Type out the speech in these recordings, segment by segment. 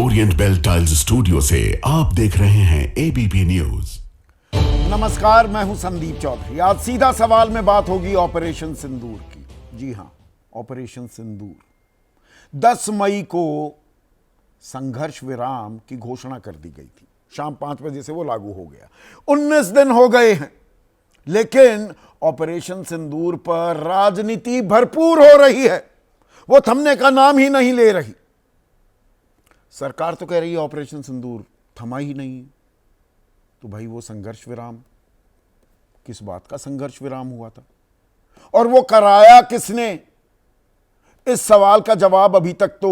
Orient bell tiles studio से आप देख रहे हैं एबीपी न्यूज। नमस्कार, मैं हूं संदीप चौधरी। आज सीधा सवाल में बात होगी ऑपरेशन सिंदूर की। जी हां, ऑपरेशन सिंदूर 10 मई को संघर्ष विराम की घोषणा कर दी गई थी। शाम 5 बजे से वो लागू हो गया। 19 दिन हो गए हैं, लेकिन ऑपरेशन सिंदूर पर राजनीति भरपूर हो रही है। वो थमने का नाम ही नहीं ले रही। सरकार तो कह रही है ऑपरेशन सिंदूर थमा ही नहीं। तो भाई वो संघर्ष विराम, किस बात का संघर्ष विराम हुआ था और वो कराया किसने? इस सवाल का जवाब अभी तक तो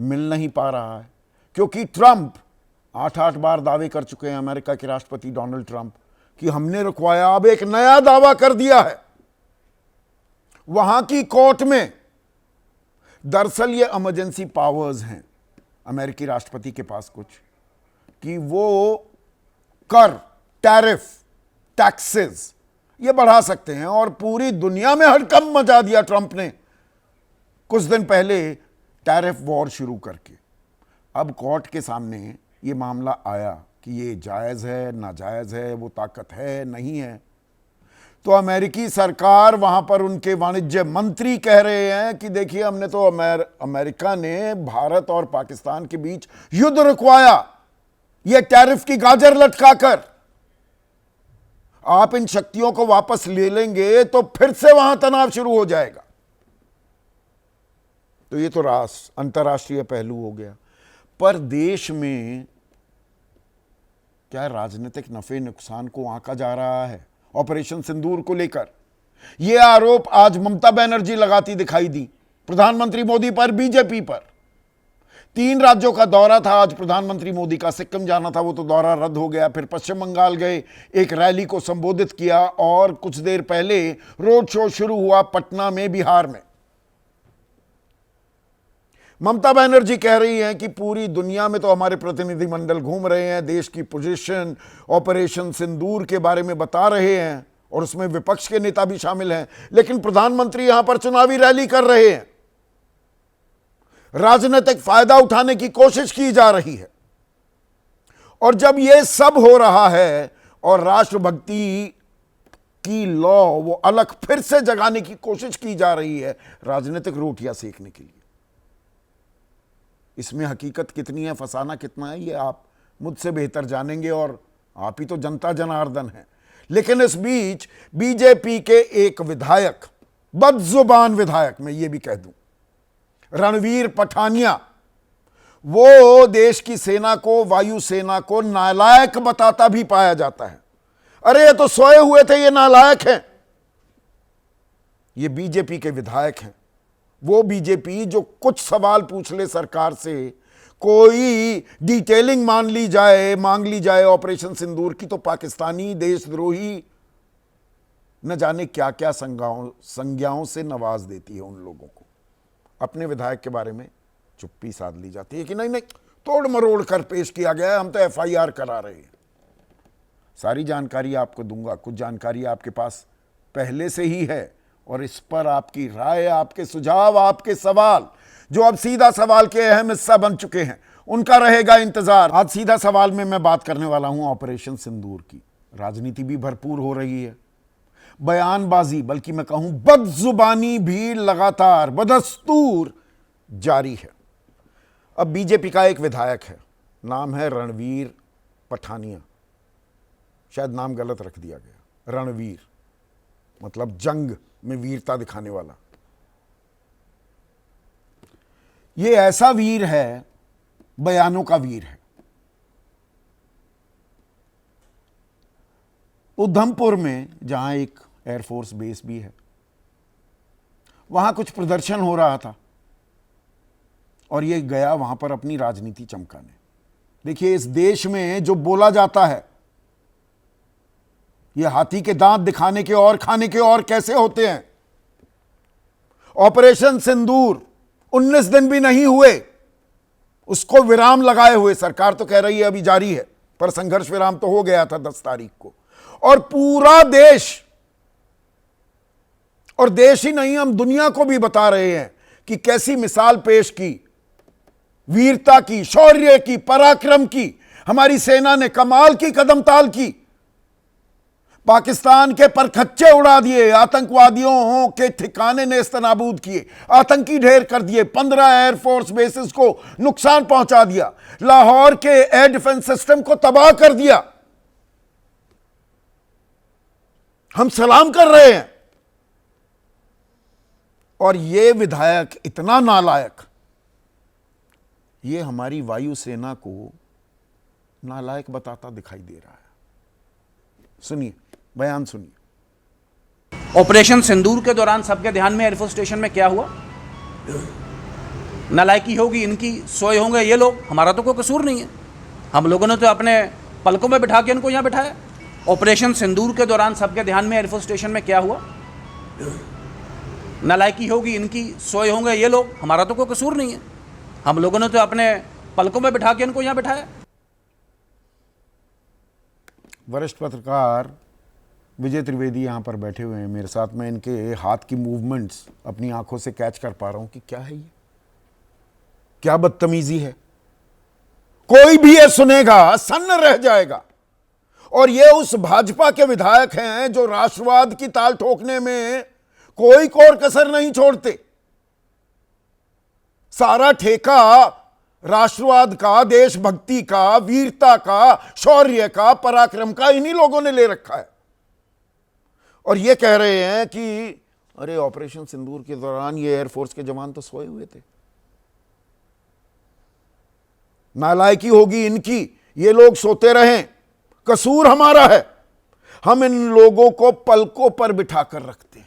मिल नहीं पा रहा है, क्योंकि ट्रंप 8-8 बार दावे कर चुके हैं, अमेरिका के राष्ट्रपति डोनाल्ड ट्रंप, कि हमने रुकवाया। अब एक नया दावा कर दिया है वहां की कोर्ट में। दरअसल ये इमरजेंसी पावर्स हैं अमेरिकी राष्ट्रपति के पास कुछ, कि वो कर, टैरिफ, टैक्सेस ये बढ़ा सकते हैं। और पूरी दुनिया में हड़कंप मचा दिया ट्रंप ने कुछ दिन पहले टैरिफ वॉर शुरू करके। अब कोर्ट के सामने ये मामला आया कि ये जायज है, नाजायज है, वो ताकत है, नहीं है। तो अमेरिकी सरकार, वहां पर उनके वाणिज्य मंत्री कह रहे हैं कि देखिए, हमने तो अमेरिका ने भारत और पाकिस्तान के बीच युद्ध रुकवाया ये टैरिफ की गाजर लटकाकर। आप इन शक्तियों को वापस ले लेंगे तो फिर से वहां तनाव शुरू हो जाएगा। तो ये तो अंतर्राष्ट्रीय पहलू हो गया। पर देश में क्या राजनीतिक नफे नुकसान को आंका जा रहा है ऑपरेशन सिंदूर को लेकर। यह आरोप आज ममता बनर्जी लगाती दिखाई दी प्रधानमंत्री मोदी पर, बीजेपी पर। 3 राज्यों का दौरा था आज प्रधानमंत्री मोदी का। सिक्किम जाना था, वो तो दौरा रद्द हो गया। फिर पश्चिम बंगाल गए, एक रैली को संबोधित किया, और कुछ देर पहले रोड शो शुरू हुआ पटना में, बिहार में। ममता बनर्जी कह रही हैं कि पूरी दुनिया में तो हमारे प्रतिनिधिमंडल घूम रहे हैं, देश की पोजीशन ऑपरेशन सिंदूर के बारे में बता रहे हैं, और उसमें विपक्ष के नेता भी शामिल हैं, लेकिन प्रधानमंत्री यहां पर चुनावी रैली कर रहे हैं। राजनीतिक फायदा उठाने की कोशिश की जा रही है। और जब यह सब हो रहा है और राष्ट्रभक्ति की लौ वो अलग फिर से जगाने की कोशिश की जा रही है राजनीतिक रोटियां सेकने के लिए। इसमें हकीकत कितनी है, फसाना कितना है, ये आप मुझसे बेहतर जानेंगे, और आप ही तो जनता जनार्दन हैं। लेकिन इस बीच बीजेपी के एक विधायक, बदजुबान विधायक, मैं ये भी कह दूं, रणवीर पठानिया, वो देश की सेना को, वायुसेना को नालायक बताता भी पाया जाता है। अरे ये तो सोए हुए थे, ये नालायक हैं। ये बीजेपी के विधायक हैं। वो बीजेपी जो कुछ सवाल पूछ ले सरकार से, कोई डिटेलिंग मांग ली जाए ऑपरेशन सिंदूर की, तो पाकिस्तानी, देशद्रोही, न जाने क्या क्या संज्ञाओं से नवाज देती है उन लोगों को। अपने विधायक के बारे में चुप्पी साध ली जाती है कि नहीं नहीं, तोड़ मरोड़ कर पेश किया गया है, हम तो एफआईआर करा रहे हैं। सारी जानकारी आपको दूंगा। कुछ जानकारी आपके पास पहले से ही है, और इस पर आपकी राय, आपके सुझाव, आपके सवाल, जो अब सीधा सवाल के अहम हिस्सा बन चुके हैं, उनका रहेगा इंतजार। आज सीधा सवाल में मैं बात करने वाला हूं ऑपरेशन सिंदूर की। राजनीति भी भरपूर हो रही है, बयानबाजी, बल्कि मैं कहूं बदजुबानी भी लगातार बदस्तूर जारी है। अब बीजेपी का एक विधायक है, नाम है रणवीर पठानिया। शायद नाम गलत रख दिया गया। रणवीर मतलब जंग में वीरता दिखाने वाला। ये ऐसा वीर है, बयानों का वीर है। उधमपुर में, जहां एक एयरफोर्स बेस भी है, वहां कुछ प्रदर्शन हो रहा था, और ये गया वहां पर अपनी राजनीति चमकाने। देखिए, इस देश में जो बोला जाता है, ये हाथी के दांत दिखाने के और खाने के और कैसे होते हैं। ऑपरेशन सिंदूर 19 दिन भी नहीं हुए उसको विराम लगाए हुए, सरकार तो कह रही है अभी जारी है, पर संघर्ष विराम तो हो गया था 10 तारीख को। और पूरा देश, और देश ही नहीं, हम दुनिया को भी बता रहे हैं कि कैसी मिसाल पेश की वीरता की, शौर्य की, पराक्रम की हमारी सेना ने कमाल की कदमताल की। पाकिस्तान के परखच्चे उड़ा दिए, आतंकवादियों के ठिकाने नेस्तनाबूद किए, आतंकी ढेर कर दिए, 15 एयरफोर्स बेसिस को नुकसान पहुंचा दिया, लाहौर के एयर डिफेंस सिस्टम को तबाह कर दिया। हम सलाम कर रहे हैं। और ये विधायक इतना नालायक, ये हमारी वायुसेना को नालायक बताता दिखाई दे रहा है। सुनिए, बयान सुनिए। ऑपरेशन सिंदूर के दौरान सबके ध्यान में एयरफोर्स स्टेशन में क्या हुआ? नालायकी होगी इनकी, सोए होंगे ये लोग, हमारा तो कोई कसूर नहीं है। हम लोगों ने तो अपने पलकों में बिठा के इनको यहाँ बिठाया। ऑपरेशन सिंदूर के दौरान सबके ध्यान में एयरफोर्स स्टेशन में क्या हुआ? नालायकी होगी इनकी, सोए होंगे ये लोग, हमारा तो कोई कसूर नहीं है। हम लोगों ने तो अपने पलकों में बिठा के इनको यहाँ बिठाया। वरिष्ठ पत्रकार विजय त्रिवेदी यहां पर बैठे हुए हैं मेरे साथ। मैं इनके हाथ की मूवमेंट्स अपनी आंखों से कैच कर पा रहा हूं कि क्या है ये, क्या बदतमीजी है। कोई भी ये सुनेगा सन्न रह जाएगा। और ये उस भाजपा के विधायक हैं जो राष्ट्रवाद की ताल ठोकने में कोई कोर कसर नहीं छोड़ते। सारा ठेका राष्ट्रवाद का, देशभक्ति का, वीरता का, शौर्य का, पराक्रम का इन्हीं लोगों ने ले रखा है। और ये कह रहे हैं कि अरे ऑपरेशन सिंदूर के दौरान ये एयरफोर्स के जवान तो सोए हुए थे। नालायकी होगी इनकी, ये लोग सोते रहें, कसूर हमारा है। हम इन लोगों को पलकों पर बिठाकर रखते हैं,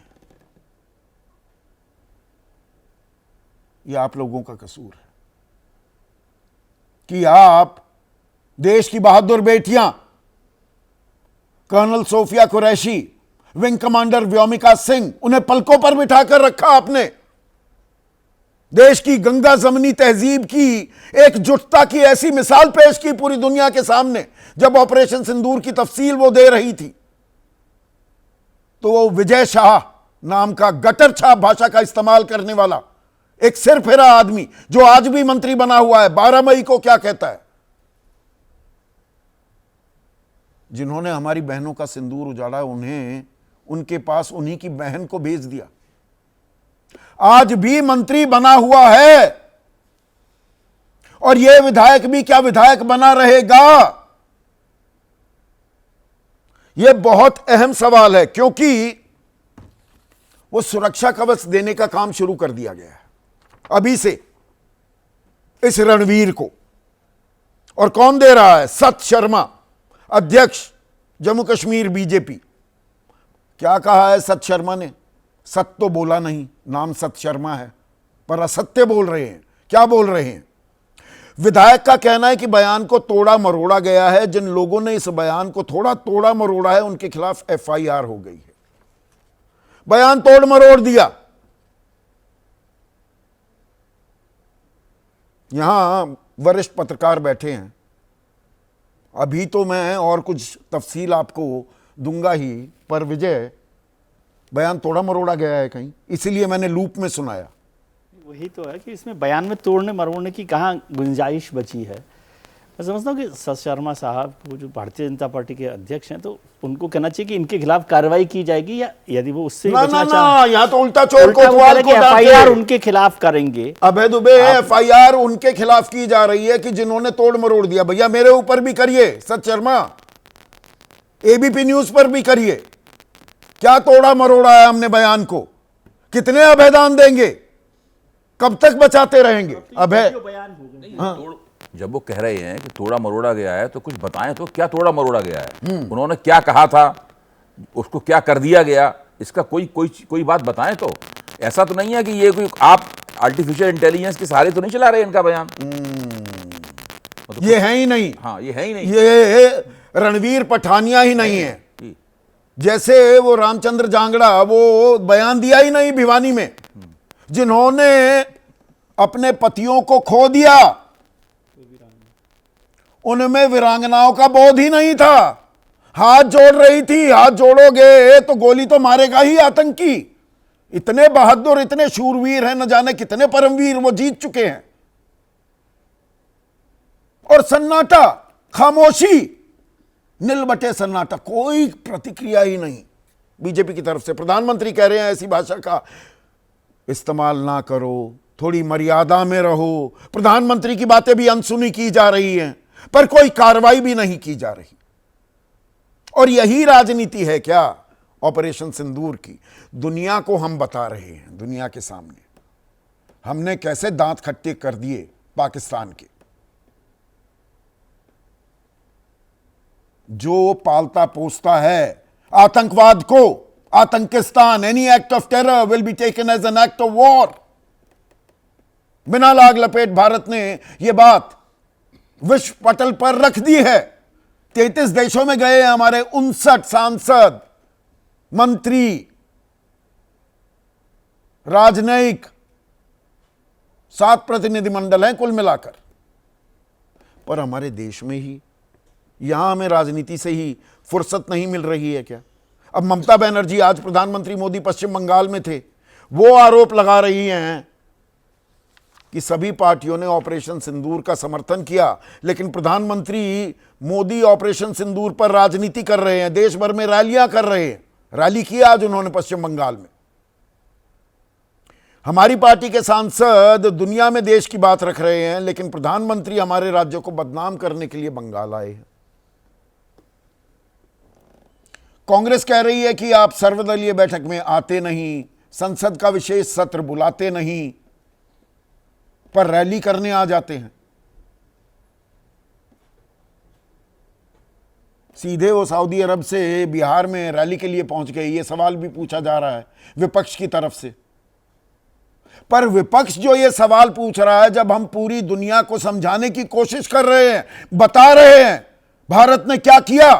ये आप लोगों का कसूर है कि आप देश की बहादुर बेटियां colonel Sofiya Qureshi, wing commander Vyomika Singh, उन्हें पलकों पर बिठाकर रखा आपने। देश की गंगा जमनी तहजीब की एकजुटता की ऐसी मिसाल पेश की पूरी दुनिया के सामने। जब ऑपरेशन सिंदूर की तफसील वो दे रही थी तो वो विजय शाह नाम का गटर छाप भाषा का इस्तेमाल करने वाला एक सिरफिरा आदमी जो आज भी मंत्री बना हुआ है, 12 मई को क्या कहता है? जिन्होंने हमारी बहनों का सिंदूर उजाड़ा, उन्हें उनके पास उन्हीं की बहन को भेज दिया। आज भी मंत्री बना हुआ है और यह विधायक भी क्या विधायक बना रहेगा? यह बहुत अहम सवाल है, क्योंकि वो सुरक्षा कवच देने का काम शुरू कर दिया गया है अभी से इस रणवीर को। और कौन दे रहा है? सत शर्मा, अध्यक्ष जम्मू कश्मीर बीजेपी। क्या कहा है सत शर्मा ने? सत्य तो बोला नहीं, नाम सत शर्मा है, पर असत्य बोल रहे हैं। क्या बोल रहे हैं? विधायक का कहना है कि बयान को तोड़ा मरोड़ा गया है। जिन लोगों ने इस बयान को थोड़ा तोड़ा मरोड़ा है उनके खिलाफ एफआईआर हो गई है। बयान तोड़ मरोड़ दिया। यहां वरिष्ठ पत्रकार बैठे हैं, अभी तो मैं और कुछ तफसील आपको दूंगा ही, पर विजय, बयान तोड़ा मरोड़ा गया है कहीं, इसीलिए मैंने लूप में सुनाया। वही तो है कि इसमें बयान में तोड़ने मरोड़ने की कहाँ गुंजाइश बची है। मैं समझता हूँ कि सत शर्मा साहब वो जो भारतीय जनता पार्टी के अध्यक्ष हैं, तो उनको कहना चाहिए कि इनके खिलाफ कार्रवाई की जाएगी, या यदि वो उससे बचना चाहें, यहाँ तो उल्टा चोर कोतवाल को एफआईआर उनके खिलाफ करेंगे। अभय दुबे, एफआईआर उनके खिलाफ की जा रही है कि जिन्होंने तोड़ मरोड़ दिया। भैया मेरे ऊपर भी करिए, सत शर्मा, एबीपी न्यूज पर भी करिए। क्या तोड़ा मरोड़ा है हमने बयान को? कितने अभयदान देंगे? कब तक बचाते रहेंगे? अभय, जब वो कह रहे हैं कि तोड़ा मरोड़ा गया है तो कुछ बताएं तो क्या तोड़ा मरोड़ा गया है? उन्होंने क्या कहा था, उसको क्या कर दिया गया, इसका कोई बात बताएं। तो ऐसा तो नहीं है कि ये कोई आप आर्टिफिशियल इंटेलिजेंस के सहारे तो नहीं चला रहे इनका बयान। तो ये है ही नहीं। हाँ, ये है ही नहीं। ये रणवीर पठानिया ही नहीं है। जैसे वो रामचंद्र जांगड़ा, वो बयान दिया ही नहीं भिवानी में, जिन्होंने अपने पतियों को खो दिया। उनमें वीरांगनाओं का बोध ही नहीं था। हाथ जोड़ रही थी, हाथ जोड़ोगे तो गोली तो मारेगा ही आतंकी। इतने बहादुर, इतने शूरवीर हैं, न जाने कितने परमवीर वो जीत चुके हैं। और सन्नाटा, खामोशी, नीलबटे सन्नाटा, कोई प्रतिक्रिया ही नहीं बीजेपी की तरफ से। प्रधानमंत्री कह रहे हैं ऐसी भाषा का इस्तेमाल ना करो, थोड़ी मर्यादा में रहो। प्रधानमंत्री की बातें भी अनसुनी की जा रही हैं, पर कोई कार्रवाई भी नहीं की जा रही। और यही राजनीति है क्या ऑपरेशन सिंदूर की? दुनिया को हम बता रहे हैं, दुनिया के सामने हमने कैसे दांत खट्टे कर दिए पाकिस्तान के। जो पालता पोसता है आतंकवाद को, आतंकिस्तान, any act of terror will be taken as an act of war. बिना लाग लपेट भारत ने यह बात विश्व पटल पर रख दी है। 33 देशों में गए हैं हमारे 59 सांसद, मंत्री, राजनयिक, 7 प्रतिनिधिमंडल हैं कुल मिलाकर। पर हमारे देश में ही, यहां हमें राजनीति से ही फुर्सत नहीं मिल रही है क्या? अब ममता बनर्जी, आज प्रधानमंत्री मोदी पश्चिम बंगाल में थे, वो आरोप लगा रही हैं कि सभी पार्टियों ने ऑपरेशन सिंदूर का समर्थन किया, लेकिन प्रधानमंत्री मोदी ऑपरेशन सिंदूर पर राजनीति कर रहे हैं, देश भर में रैलियां कर रहे हैं। रैली किया आज उन्होंने पश्चिम बंगाल में। हमारी पार्टी के सांसद दुनिया में देश की बात रख रहे हैं, लेकिन प्रधानमंत्री हमारे राज्य को बदनाम करने के लिए बंगाल आए हैं। कांग्रेस कह रही है कि आप सर्वदलीय बैठक में आते नहीं, संसद का विशेष सत्र बुलाते नहीं, पर रैली करने आ जाते हैं। सीधे वो सऊदी अरब से बिहार में रैली के लिए पहुंच गए, ये सवाल भी पूछा जा रहा है विपक्ष की तरफ से। पर विपक्ष जो ये सवाल पूछ रहा है, जब हम पूरी दुनिया को समझाने की कोशिश कर रहे हैं, बता रहे हैं भारत ने क्या किया,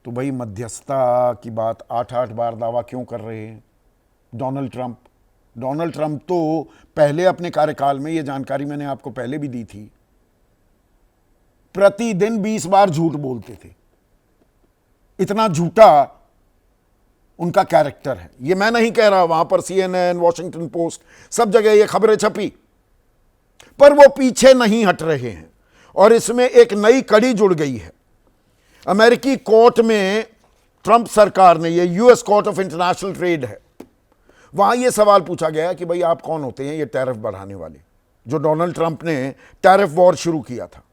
तो भाई मध्यस्थता की बात 8-8 बार दावा क्यों कर रहे हैं डोनाल्ड ट्रंप तो पहले अपने कार्यकाल में, ये जानकारी मैंने आपको पहले भी दी थी, प्रतिदिन 20 बार झूठ बोलते थे। इतना झूठा उनका कैरेक्टर है। ये मैं नहीं कह रहा, वहां पर CNN, वॉशिंगटन पोस्ट, सब जगह ये खबरें छपी, पर वो पीछे नहीं हट रहे हैं। और इसमें एक नई कड़ी जुड़ गई है। अमेरिकी कोर्ट में ट्रंप सरकार ने, ये US court of international trade है, वहां यह सवाल पूछा गया कि भाई आप कौन होते हैं ये टैरिफ बढ़ाने वाले, जो डोनाल्ड ट्रंप ने टैरिफ वॉर शुरू किया था।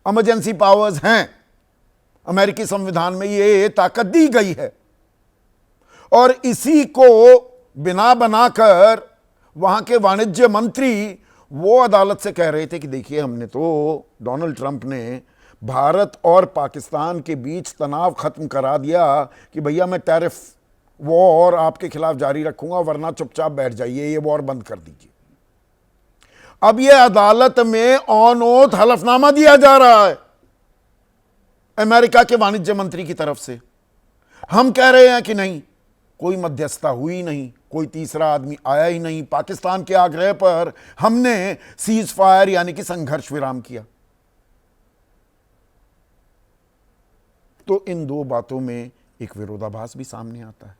इमरजेंसी पावर्स हैं अमेरिकी संविधान में, ये ताकत दी गई है, और इसी को बिना बनाकर वहां के वाणिज्य मंत्री वो अदालत से कह रहे थे कि देखिए हमने तो, डोनाल्ड ट्रंप ने भारत और पाकिस्तान के बीच तनाव खत्म करा दिया कि भैया मैं टैरिफ वॉर आपके खिलाफ जारी रखूंगा, वरना चुपचाप बैठ जाइए, ये वॉर बंद कर दीजिए। अब ये अदालत में ऑन ओथ हलफनामा दिया जा रहा है अमेरिका के वाणिज्य मंत्री की तरफ से। हम कह रहे हैं कि नहीं, कोई मध्यस्थता हुई नहीं, कोई तीसरा आदमी आया ही नहीं, पाकिस्तान के आग्रह पर हमने सीज फायर यानी कि संघर्ष विराम किया। तो इन दो बातों में एक विरोधाभास भी सामने आता है।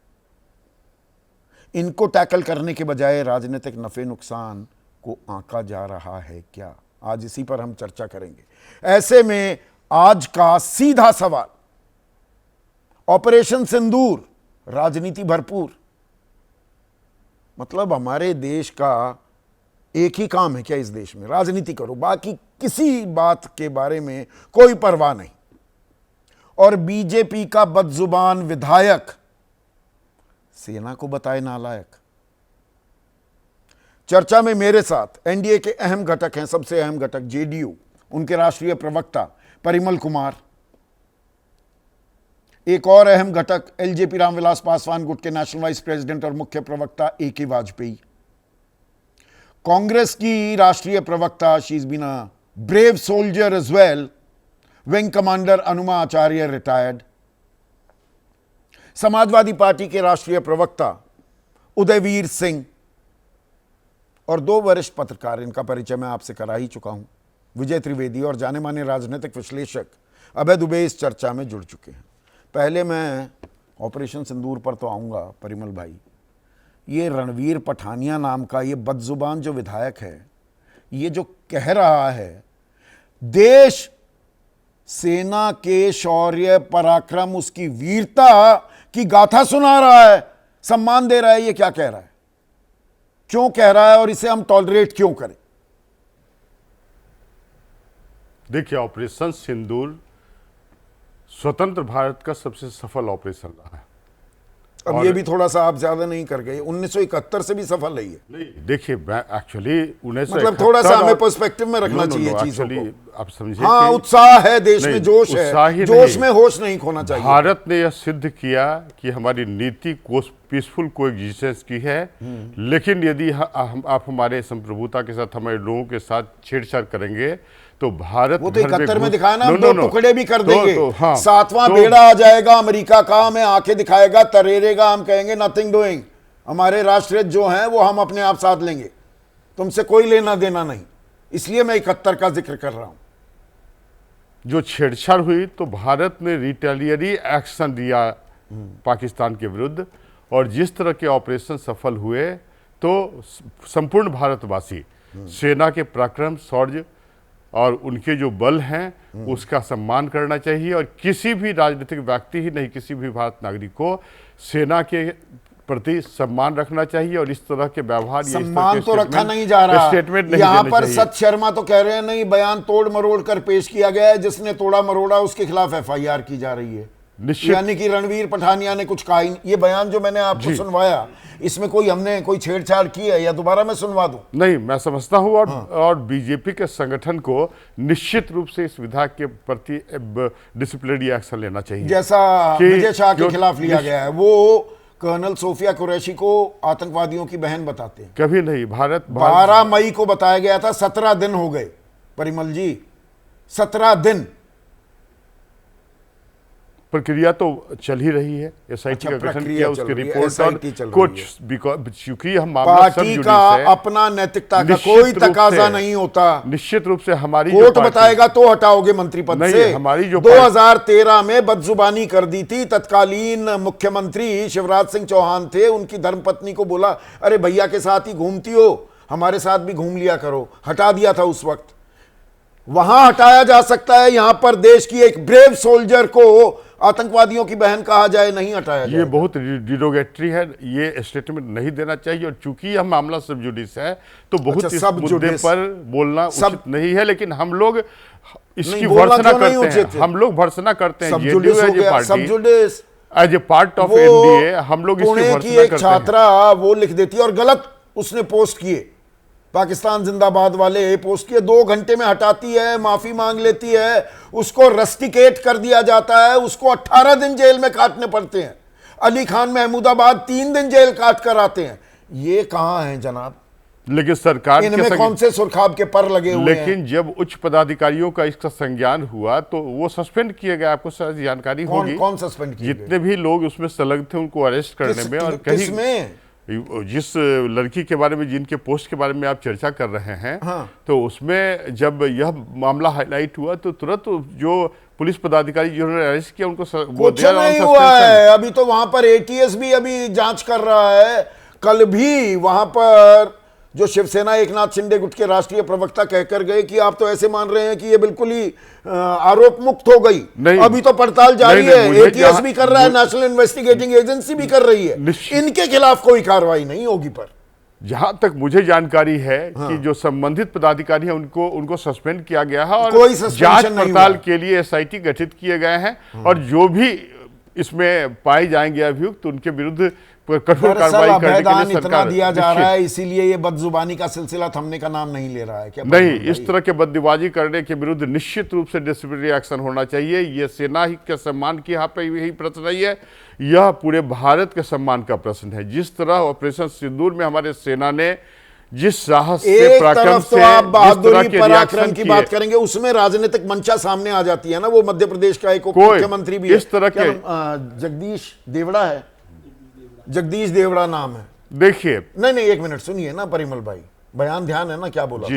इनको टैकल करने के बजाय राजनीतिक नफे नुकसान को आंका जा रहा है क्या? आज इसी पर हम चर्चा करेंगे। ऐसे में आज का सीधा सवाल, ऑपरेशन सिंदूर, राजनीति भरपूर, मतलब हमारे देश का एक ही काम है क्या इस देश में? राजनीति करो, बाकी किसी बात के बारे में कोई परवाह नहीं। और बीजेपी का बदजुबान विधायक सेना को बताए नालायक। चर्चा में मेरे साथ एनडीए के अहम घटक हैं, सबसे अहम घटक जेडीयू, उनके राष्ट्रीय प्रवक्ता परिमल कुमार, एक और अहम घटक एलजेपी रामविलास पासवान, गुट के नेशनल वाइस प्रेसिडेंट और मुख्य प्रवक्ता AK वाजपेयी, कांग्रेस की राष्ट्रीय प्रवक्ता, she is been a brave soldier as well, wing commander Anuma Acharya retired, Samajwadi Party के राष्ट्रीय प्रवक्ता उदयवीर सिंह, और दो वरिष्ठ पत्रकार, इनका परिचय मैं आपसे करा ही चुका हूं, विजय त्रिवेदी और जाने माने राजनीतिक विश्लेषक अभय दुबे इस चर्चा में जुड़ चुके हैं। पहले मैं ऑपरेशन सिंदूर पर तो आऊंगा परिमल भाई। ये रणवीर पठानिया नाम का ये बदजुबान जो विधायक है, ये जो कह रहा है देश सेना के शौर्य पराक्रम उसकी वीरता की गाथा सुना रहा है, सम्मान दे रहा है, ये क्या कह रहा है, क्यों कह रहा है और इसे हम टॉलरेट क्यों करें? देखिए, ऑपरेशन सिंदूर स्वतंत्र भारत का सबसे सफल ऑपरेशन रहा है। अब ये भी थोड़ा सा आप ज्यादा नहीं कर गए, 1971 से भी सफल रही है। नहीं, देखिए एक्चुअली मतलब थोड़ा सा हमें पर्सपेक्टिव में रखना चाहिए चीजों को। आप समझिए, हाँ, उत्साह है देश में, जोश है, जोश में होश नहीं खोना चाहिए। भारत ने यह सिद्ध किया कि हमारी नीति पीसफुल कोएग्जिस्टेंस की है, लेकिन यदि आप हमारे संप्रभुता के साथ, हमारे लोगों के साथ छेड़छाड़ करेंगे तो भारत वो तो 71 में दिखाया ना, हम दो टुकड़े भी कर देंगे, हाँ, सातवां बेड़ा आ जाएगा अमेरिका का, हमें आंखें दिखाएगा, तरेरेगा, हम कहेंगे नथिंग डूइंग, हमारे राष्ट्रीय जो हैं वो हम अपने आप साथ लेंगे, तुमसे कोई लेना देना नहीं। इसलिए मैं 71 का जिक्र कर रहा हूं। जो छेड़छाड़ हुई तो भारत ने रिटेलियरी एक्शन दिया पाकिस्तान के विरुद्ध, और जिस तरह के ऑपरेशन सफल हुए तो संपूर्ण भारतवासी सेना के पराक्रम, शौर्य और उनके जो बल हैं उसका सम्मान करना चाहिए, और किसी भी राजनीतिक व्यक्ति ही नहीं, किसी भी भारत नागरिक को सेना के प्रति सम्मान रखना चाहिए, और इस तरह के व्यवहार, सम्मान तो रखा नहीं जा रहा। स्टेटमेंट नहीं यहाँ देने पर चाहिए। सत शर्मा तो कह रहे हैं नहीं, बयान तोड़ मरोड़ कर पेश किया गया है, जिसने तोड़ा मरोड़ा उसके खिलाफ FIR की जा रही है, यानी कि रणवीर पठानिया ने कुछ कहा ही। ये बयान जो मैंने आपको सुनवाया, इसमें हमने कोई छेड़छाड़ की है या दोबारा मैं सुनवा दूं? नहीं, मैं समझता हूं, और बीजेपी के संगठन को निश्चित रूप से इस विधायक के प्रति डिसिप्लिनरी एक्शन लेना चाहिए, जैसा विजय शाह के खिलाफ लिया गया है। वो कर्नल सोफिया कुरैशी को आतंकवादियों की बहन बताते हैं। कभी नहीं। भारत 12 मई को बताया गया था, 17 दिन हो गए परिमल जी, 17 दिन। प्रक्रिया तो चल ही रही है, SIT का गठन किया, उसकी रिपोर्ट, और कुछ चूंकि हम पार्टी का अपना नैतिकता का कोई तकाजा नहीं होता। निश्चित रूप से हमारी कोर्ट बताएगा तो हटाओगे मंत्री पद से। हमारी जो 2013 में बदजुबानी कर दी थी, तत्कालीन मुख्यमंत्री शिवराज सिंह चौहान थे, उनकी धर्मपत्नी को बोला अरे भैया के साथ ही घूमती हो, हमारे साथ भी घूम लिया करो, हटा दिया था उस वक्त। वहां हटाया जा सकता है, यहां पर देश की एक ब्रेव सोल्जर को आतंकवादियों की बहन कहा जाए, नहीं हटाया जाए। ये बहुत डिरोगेटरी है, ये स्टेटमेंट नहीं देना चाहिए, और चूंकि यह मामला सब जुडिस है तो बहुत इस मुद्दे पर बोलना उचित नहीं है, लेकिन हम लोग इसकी भर्त्सना करते हैं, हम लोग भर्त्सना करते हैं as a part of NDA, हम लोग इसकी भर्त्सना करते हैं। एक छात्रा वो लिख देती है, और गलत उसने पोस्ट किए, पाकिस्तान जिंदाबाद वाले पोस्ट किए, 2 घंटे में हटाती है, माफी मांग लेती है, उसको रस्टिकेट कर दिया जाता है, उसको 18 दिन जेल में काटने पड़ते हैं। अली खान महमूदाबाद 3 दिन जेल काट कर आते हैं। ये कहां है जनाब? लेकिन सरकार इनमें कौन से सुरखाब के पर लगे हुए हैं? लेकिन जब उच्च पदाधिकारियों का इसका संज्ञान हुआ तो वो सस्पेंड किए गए, आपको शायद जानकारी होगी। कौन सस्पेंड किए? जितने भी लोग उसमें संलग्न थे उनको अरेस्ट करने में, और कहीं जिस लड़की के बारे में, जिनके पोस्ट के बारे में आप चर्चा कर रहे हैं, हाँ। तो उसमें जब यह मामला हाईलाइट हुआ तो तुरंत जो पुलिस पदाधिकारी जिन्होंने अरेस्ट किया उनको कुछ नहीं हुआ है। अभी तो वहां पर ATS भी अभी जांच कर रहा है। कल भी वहां पर जो शिवसेना एकनाथ शिंदे गुट के राष्ट्रीय प्रवक्ता कहकर गए कि आप तो ऐसे मान रहे हैं कि ये बिल्कुल ही आरोप मुक्त हो गई, अभी तो पड़ताल जारी है, ATS भी कर रहा है, नेशनल इन्वेस्टिगेटिंग एजेंसी भी कर रही है, इनके खिलाफ कोई कार्रवाई नहीं होगी। पर जहां तक मुझे जानकारी है कि जो संबंधित पदाधिकारी हैं उनको सस्पेंड किया गया है, और कोई जांच पड़ताल के लिए SIT गठित किए गए हैं, और जो भी इसमें पाए जाएंगे अभियुक्त उनके विरुद्ध कठोर कार्रवाई करने के लिए सरकार दिया जा रहा है, इसीलिए ये बदजुबानी का सिलसिला थमने का नाम नहीं ले रहा है। क्या नहीं, इस तरह के बददिबाजी करने के विरुद्ध निश्चित रूप से डिसिप्लिनरी एक्शन होना चाहिए। ये सेना ही के सम्मान की यहाँ पे यही प्रश्न नहीं है, यह पूरे भारत के सम्मान का प्रश्न है। जिस तरह ऑपरेशन सिंदूर में हमारे सेना ने जिस साहस से, पराक्रम से, आप बहादुरी पराक्रम की बात करेंगे, उसमें राजनीतिक मंशा सामने आ जाती है ना। वो मध्य प्रदेश का एक मुख्यमंत्री भी इस तरह के जगदीश देवड़ा है, जगदीश देवड़ा नाम है। देखिए, नहीं 1 मिनट सुनिए ना परिमल भाई, बयान ध्यान है ना क्या बोला?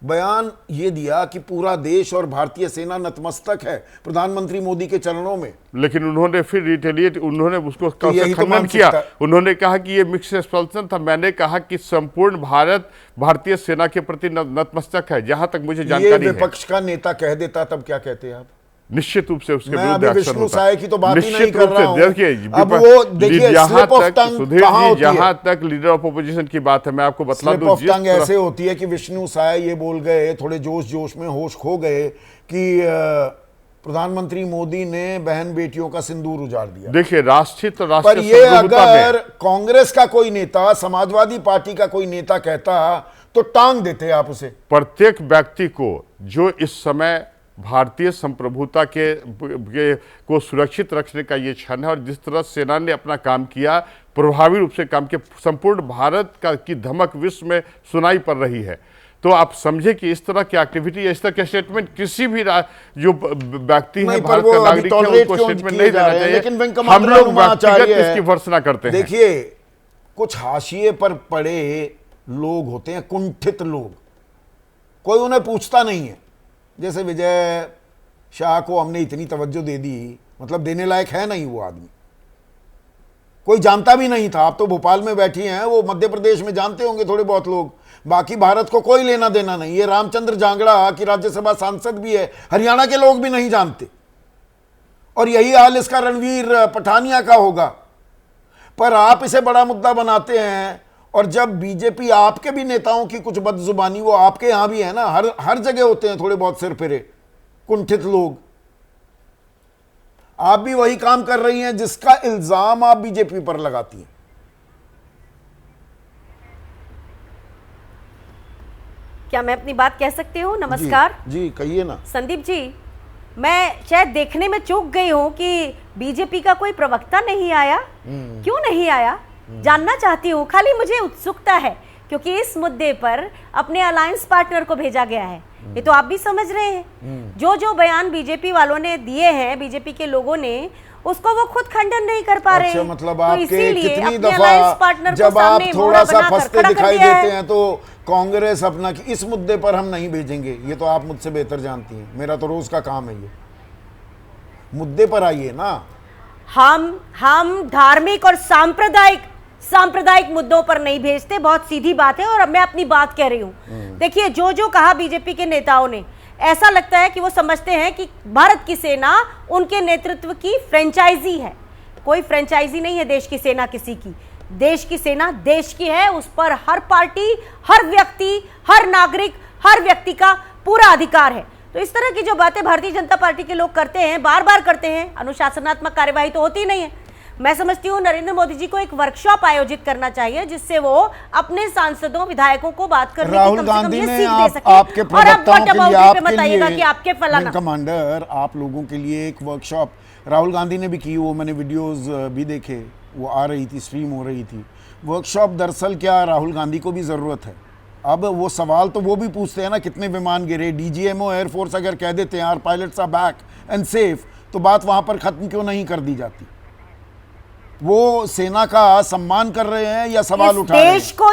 बयान ये दिया कि पूरा देश और भारतीय सेना नतमस्तक है प्रधानमंत्री मोदी के चरणों में। लेकिन उन्होंने फिर रिटेलिएट, उन्होंने उसको यही तो खंडन मानसिकता किया। है। उन्होंने कहा कि ये मिक्स एक्सपल्सन था। मैंने कहा कि संपूर्ण भारत भारतीय सेना के प्रति नतमस्तक है, जहां तक मुझे ये जानकारी है। विपक्ष का नेता कह देता तब क्या कहते हैं आप? निश्चित रूप से उसके मैं विरुद्ध अभी एक्शन विष्णु होता। साय की तो बात ही नहीं निश्चित कर रूप रहा से हूं। देखिए, अब वो देखिए जहां slip of तक tongue सुधीर कहां जी, होती है? जहां तक लीडर ऑफ अपोजिशन की बात है, मैं आपको बतला स्लिप दूं, ऑफ जिस टंग तरह ऐसे होती है कि विष्णु साय ये बोल गए थोड़े जोश में, होश खो गए कि प्रधानमंत्री मोदी ने बहन बेटियों का सिंदूर उजाड़ दिया। देखिए, राष्ट्रीय तो पर राष्ट्रीय ये संप्रभुता में अगर कांग्रेस का कोई नेता, समाजवादी पार्टी का कोई नेता कहता तो टांग देते आप उसे। प्रत्येक व्यक्ति को जो इस समय भारतीय संप्रभुता को सुरक्षित रखने का ये क्षण है, और जिस तरह सेना ने अपना काम किया, प्रभावी रूप से काम किया, संपूर्ण भारत की धमक विश्व में सुनाई पड़ रही है। तो आप समझे कि इस तरह की एक्टिविटी, इस तरह के स्टेटमेंट किसी भी जो व्यक्ति है, भारत का नागरिक है, उनको स्टेटमेंट नहीं देना चाहिए। लेकिन हम लोग व्यक्तिगत इसकी भर्त्सना करते हैं। देखिए, कुछ हाशिए पर पड़े लोग होते हैं, कुंठित लोग, कोई उन्हें पूछता नहीं है। जैसे विजय शाह को हमने इतनी तवज्जो दे दी, मतलब देने लायक है नहीं वो आदमी, कोई जानता भी नहीं था। आप तो भोपाल में बैठी हैं, वो मध्य प्रदेश में जानते होंगे थोड़े बहुत लोग, बाकी भारत को कोई लेना देना नहीं। ये रामचंद्र जांगड़ा की राज्यसभा सांसद भी है, हरियाणा के लोग भी नहीं जानते। और यही हाल इसका रणवीर पठानिया का होगा। पर आप इसे बड़ा मुद्दा बनाते हैं, और जब बीजेपी, आपके भी नेताओं की कुछ बदजुबानी, वो आपके यहां भी है ना, हर जगह होते हैं थोड़े बहुत सिर फिरे कुंठित लोग। आप भी वही काम कर रही हैं जिसका इल्जाम आप बीजेपी पर लगाती हैं। क्या मैं अपनी बात कह सकती हूँ? नमस्कार जी कहिए ना। संदीप जी, मैं शायद देखने में चूक गई हूँ कि बीजेपी का कोई प्रवक्ता नहीं आया। क्यों नहीं आया जानना चाहती हूँ, खाली मुझे उत्सुकता है, क्योंकि इस मुद्दे पर अपने अलायंस पार्टनर को भेजा गया है। ये तो आप भी समझ रहे हैं, जो बयान बीजेपी वालों ने दिए हैं, बीजेपी के लोगों ने, उसको वो खुद खंडन नहीं कर पा रहे हैं। अच्छा, मतलब तो आपके इसीलिए कितनी अपने दफा अलायंस पार्टनर जब को आप सामने थोड़ा मोहरा सा बनाकर फंसते खड़ा कर दिखाई दिया देते है। हैं तो कांग्रेस अपना कि इस मुद्दे पर हम नहीं भेजेंगे, ये तो आप मुझसे बेहतर जानती हैं, मेरा तो रोज का काम है। ये मुद्दे पर आइए ना। हम धार्मिक और सांप्रदायिक मुद्दों पर नहीं भेजते, बहुत सीधी बात है। और अब मैं अपनी बात कह रही हूं। देखिए, जो कहा बीजेपी के नेताओं ने, ऐसा लगता है कि वो समझते हैं कि भारत की सेना उनके नेतृत्व की फ्रेंचाइजी है। कोई फ्रेंचाइजी नहीं है देश की सेना किसी की। देश की सेना देश की है, उस पर हर पार्टी, हर व्यक्ति, हर नागरिक, हर व्यक्ति का पूरा अधिकार है। तो इस तरह की जो बातें भारतीय जनता पार्टी के लोग करते हैं, बार बार करते हैं, अनुशासनात्मक कार्यवाही तो होती नहीं है। मैं समझती हूँ नरेंद्र मोदी जी को एक वर्कशॉप आयोजित करना चाहिए, जिससे वो अपने सांसदों, विधायकों को बात करने की राहुल कम से कम गांधी ये ने सीख दे सके। आपके और आप प्रवक्ताओं व्हाट के लिए, अबाउट पे आपके बताइएगा लिए, कि आपके फलाना कमांडर, आप लोगों के लिए एक वर्कशॉप राहुल गांधी ने भी की, वो मैंने वीडियोस भी देखे, वो आ रही थी, स्ट्रीम हो रही थी। वर्कशॉप दरअसल क्या, राहुल गांधी को भी ज़रूरत है। अब वो सवाल तो वो भी पूछते हैं ना, कितने विमान गिरे। डीजीएमओ एयरफोर्स अगर कह देते हैं are pilots are back and safe, तो बात वहाँ पर ख़त्म क्यों नहीं कर दी जाती? वो सेना का सम्मान कर रहे हैं या सवाल उठा रहे हैं? इस देश को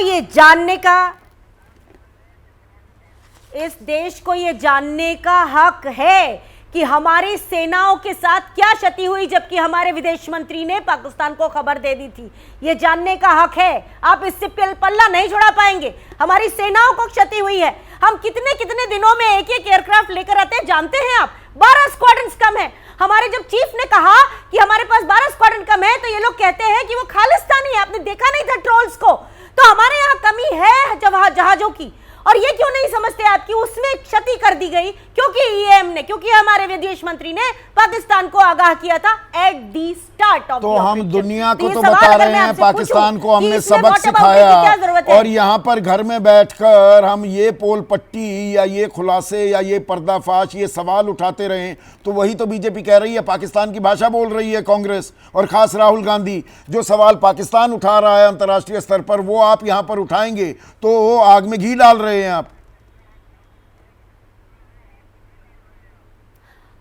ये जानने का हक है कि हमारी सेनाओं के साथ क्या क्षति हुई, जबकि हमारे विदेश मंत्री ने पाकिस्तान को खबर दे दी थी। ये जानने का हक है। आप इससे पल्ला नहीं छुड़ा पाएंगे। हमारी सेनाओं को क्षति हुई है। हम कितने कितने दिनों में एक एयरक्राफ्ट लेकर आते हैं, जानते हैं आप? 12 स्क्वाड्रन्स कम है। हमारे जब चीफ ने कहा कि हमारे पास 12 स्क्वाड्रन कम है, तो ये लोग कहते हैं कि वो खालिस्तानी है, आपने देखा नहीं था ट्रोल्स को। तो हमारे यहाँ कमी है जहाजों की, और ये क्यों नहीं समझते आप कि उसमें क्षति कर दी गई? क्योंकि हमारे विदेश मंत्री ने पाकिस्तान को आगाह किया था एट दी स्टार्ट ऑफ। तो हम दुनिया को तो बता रहे हैं, पाकिस्तान को हमने सबक सिखाया, और यहाँ पर घर में बैठकर हम ये पोल पट्टी या ये खुलासे या ये पर्दाफाश, ये सवाल उठाते रहे, तो वही तो बीजेपी कह रही है। पाकिस्तान की भाषा बोल रही है कांग्रेस, और खास राहुल गांधी। जो सवाल पाकिस्तान उठा रहा है अंतर्राष्ट्रीय स्तर पर, वो आप यहाँ पर उठाएंगे तो आग में घी डाल रहे हैं आप।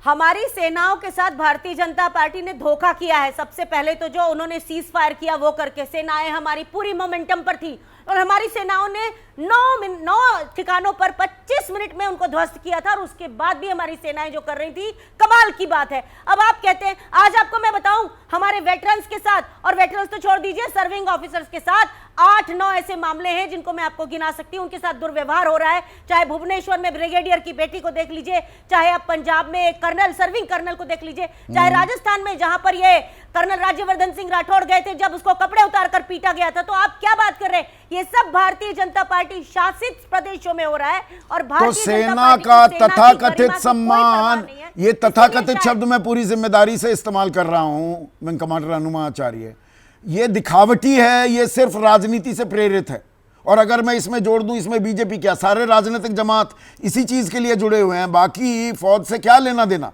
हमारी सेनाओं के साथ भारतीय जनता पार्टी ने धोखा किया है। सबसे पहले तो जो उन्होंने सीज फायर किया वो करके, सेनाएं हमारी पूरी मोमेंटम पर थी, और हमारी सेनाओं ने 9 ठिकानों पर 25 मिनट में उनको ध्वस्त किया था, और उसके बाद भी हमारी सेनाएं जो कर रही थी, कमाल की बात है। अब आप कहते हैं, आज आपको मैं बताऊं, हमारे वेटरन्स के साथ, और वेटरन्स तो छोड़ दीजिए, सर्विंग ऑफिसर्स के साथ 8-9 ऐसे मामले हैं जिनको मैं आपको गिना सकती हूं, उनके साथ दुर्व्यवहार हो रहा है। चाहे भुवनेश्वर में ब्रिगेडियर की बेटी को देख लीजिए, चाहे आप पंजाब में कर्नल, सर्विंग कर्नल को देख लीजिए, चाहे राजस्थान में जहां पर ये कर्नल राज्यवर्धन सिंह राठौड़ गए थे, जब उसको कपड़े उतारकर पीटा गया था। तो आप क्या बात कर रहे हैं? ये सब भारतीय जनता पार्टी शासित प्रदेशों में हो रहा है, और तो भारतीय जनता सेना पार्टी को का सेना की तथाकथित गरिमा की कोई परवाह सम्मान, नहीं है। ये इसलिए तथाकथित शायद- शब्द मैं पूरी जिम्मेदारी से इस्तेमाल कर रहा हूं विंग कमांडर हनुमा आचार्य, ये दिखावटी है, ये सिर्फ राजनीति से प्रेरित है। और अगर मैं इसमें जोड़ दूं, इसमें बीजेपी क्या, सारे राजनीतिक जमात इसी चीज के लिए जुड़े हुए हैं, बाकी फौज से क्या लेना देना।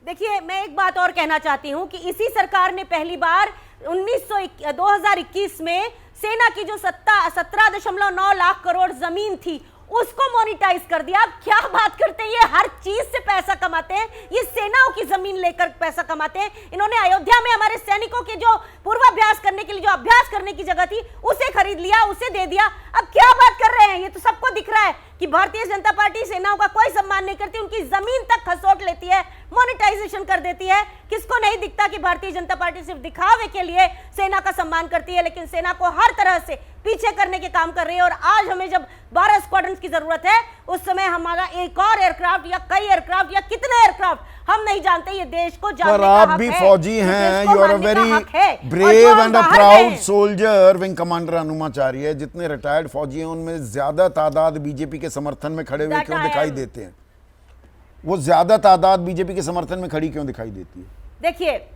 देखिए, मैं एक बात और कहना चाहती हूं कि इसी सरकार ने पहली बार 2021 में सेना की जो 17.9 लाख करोड़ जमीन थी उसको मोनिटाइज कर दिया। आप क्या बात करते हैं, ये हर चीज से पैसा कमाते हैं, ये सेनाओं की जमीन लेकर पैसा कमाते हैं। इन्होंने अयोध्या में हमारे सैनिकों के जो पूर्वाभ्यास करने के लिए जो अभ्यास करने की जगह थी उसे खरीद लिया, उसे दे दिया। अब क्या बात कर रहे हैं? ये तो सबको दिख रहा है कि भारतीय जनता पार्टी सेनाओं का कोई सम्मान नहीं करती, उनकी जमीन तक खसोट लेती है, मोनेटाइजेशन कर देती है। किसको नहीं दिखता कि भारतीय जनता पार्टी सिर्फ दिखावे के लिए सेना का सम्मान करती है, लेकिन सेना को हर तरह से पीछे करने के काम कर रही है। और आज हमें जब 12 स्क्वाड्रन की जरूरत है, उस समय हमारा एक और एयरक्राफ्ट या कई एयरक्राफ्ट या कितने एयरक्राफ्ट हम नहीं जानते, ये देश को जानने पर का आप हक भी है, फौजी ये हैं, देश को यू आर अ मानने का वेरी हक है। और जो ब्रेव हम एंड अ बाहर गए प्राउड हैं, सोल्जर विंग कमांडर हनुमाचार्य। जितने रिटायर्ड फौजी हैं उनमें ज्यादा तादाद बीजेपी के समर्थन में खड़े हुए That क्यों I दिखाई am- देते हैं? वो ज्यादा तादाद बीजेपी के समर्थन में खड़ी क्यों दिखाई देती है? देखिए,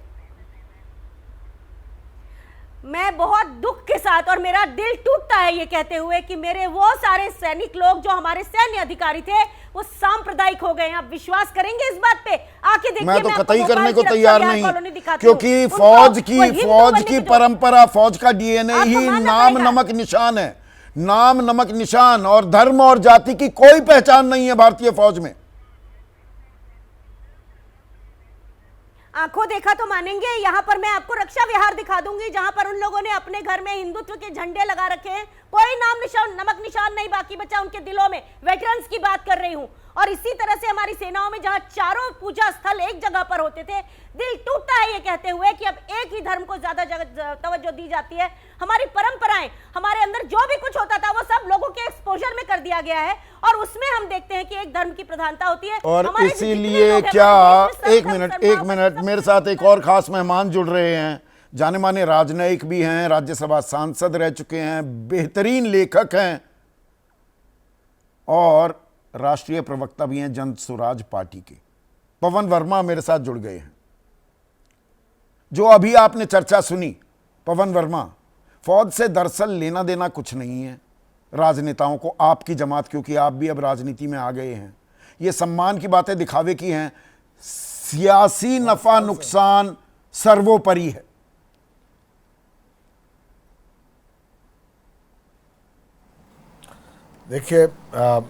मैं बहुत दुख के साथ, और मेरा दिल टूटता है ये कहते हुए कि मेरे वो सारे सैनिक लोग जो हमारे सैन्य अधिकारी थे वो सांप्रदायिक हो गए हैं। आप विश्वास करेंगे इस बात पे? आके देखिए, मैं तो आपको कतई भोपाल करने की को रक्षा तैयार विहार नहीं, कॉलोनी दिखाती क्योंकि हूँ। फौज उनको की वो हिंदू फौज बनने की जो- परंपरा, फौज का डीएनए आपको ही मानना नाम पड़ेगा। नमक निशान है। नाम नमक निशान, और धर्म और जाति की कोई पहचान नहीं है भारतीय फौज में। आंखों देखा तो मानेंगे। यहाँ पर मैं आपको रक्षा विहार दिखा दूंगी जहां पर उन लोगों ने अपने घर में हिंदुत्व के झंडे लगा रखे हैं, कोई नाम निशान, नमक निशान नहीं बाकी बचा उनके दिलों में। वेटरन्स की बात कर रही हूं। और इसी तरह से हमारी सेनाओं में जहां चारों पूजा स्थल एक जगह पर होते थे, दिल टूटता है ये कहते हुए कि अब एक ही धर्म को ज्यादा तवज्जो दी जाती है। हमारी परंपराएं, हमारे अंदर जो भी कुछ होता था वो सब लोगों के एक्सपोजर में कर दिया गया है, और उसमें हम देखते हैं कि एक धर्म की प्रधानता होती है। और हमारे जितने इसीलिए लोग हैं, क्या, हमारे देश में एक सब मिनट धर्म, एक सब मिनट, सब मेरे साथ एक और खास मेहमान जुड़ रहे हैं, जाने माने राजनयिक भी हैं, राज्यसभा सांसद रह चुके हैं, बेहतरीन लेखक हैं और राष्ट्रीय प्रवक्ता भी हैं जन स्वराज पार्टी के। पवन वर्मा मेरे साथ जुड़ गए हैं। जो अभी आपने चर्चा सुनी, पवन वर्मा, फौज से दरअसल लेना देना कुछ नहीं है राजनेताओं को, आपकी जमात, क्योंकि आप भी अब राजनीति में आ गए हैं। ये सम्मान की बातें दिखावे की हैं, सियासी नफा नुकसान सर्वोपरि है। देखिए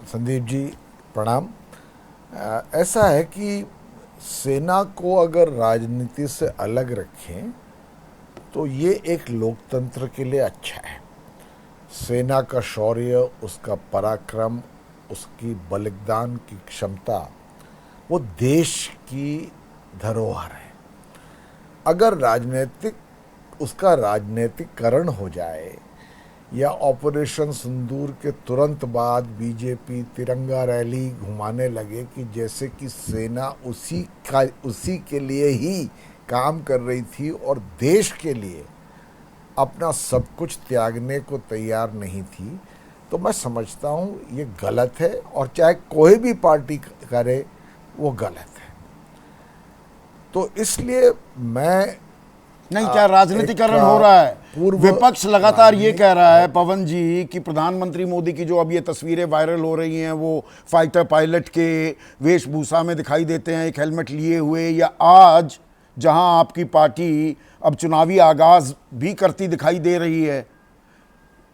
संदीप जी प्रणाम। ऐसा है कि सेना को अगर राजनीति से अलग रखें तो ये एक लोकतंत्र के लिए अच्छा है। सेना का शौर्य, उसका पराक्रम, उसकी बलिदान की क्षमता वो देश की धरोहर है। अगर उसका राजनीतिकरण हो जाए या ऑपरेशन सिंदूर के तुरंत बाद बीजेपी तिरंगा रैली घुमाने लगे कि जैसे कि सेना उसी के लिए ही काम कर रही थी और देश के लिए अपना सब कुछ त्यागने को तैयार नहीं थी, तो मैं समझता हूँ ये गलत है, और चाहे कोई भी पार्टी करे वो गलत है। तो इसलिए मैं नहीं, क्या राजनीतिकरण हो रहा है? विपक्ष लगातार ये कह रहा है पवन जी कि प्रधानमंत्री मोदी की जो अब ये तस्वीरें वायरल हो रही हैं, वो फाइटर पायलट के वेशभूषा में दिखाई देते हैं, एक हेलमेट लिए हुए, या आज जहां आपकी पार्टी अब चुनावी आगाज भी करती दिखाई दे रही है,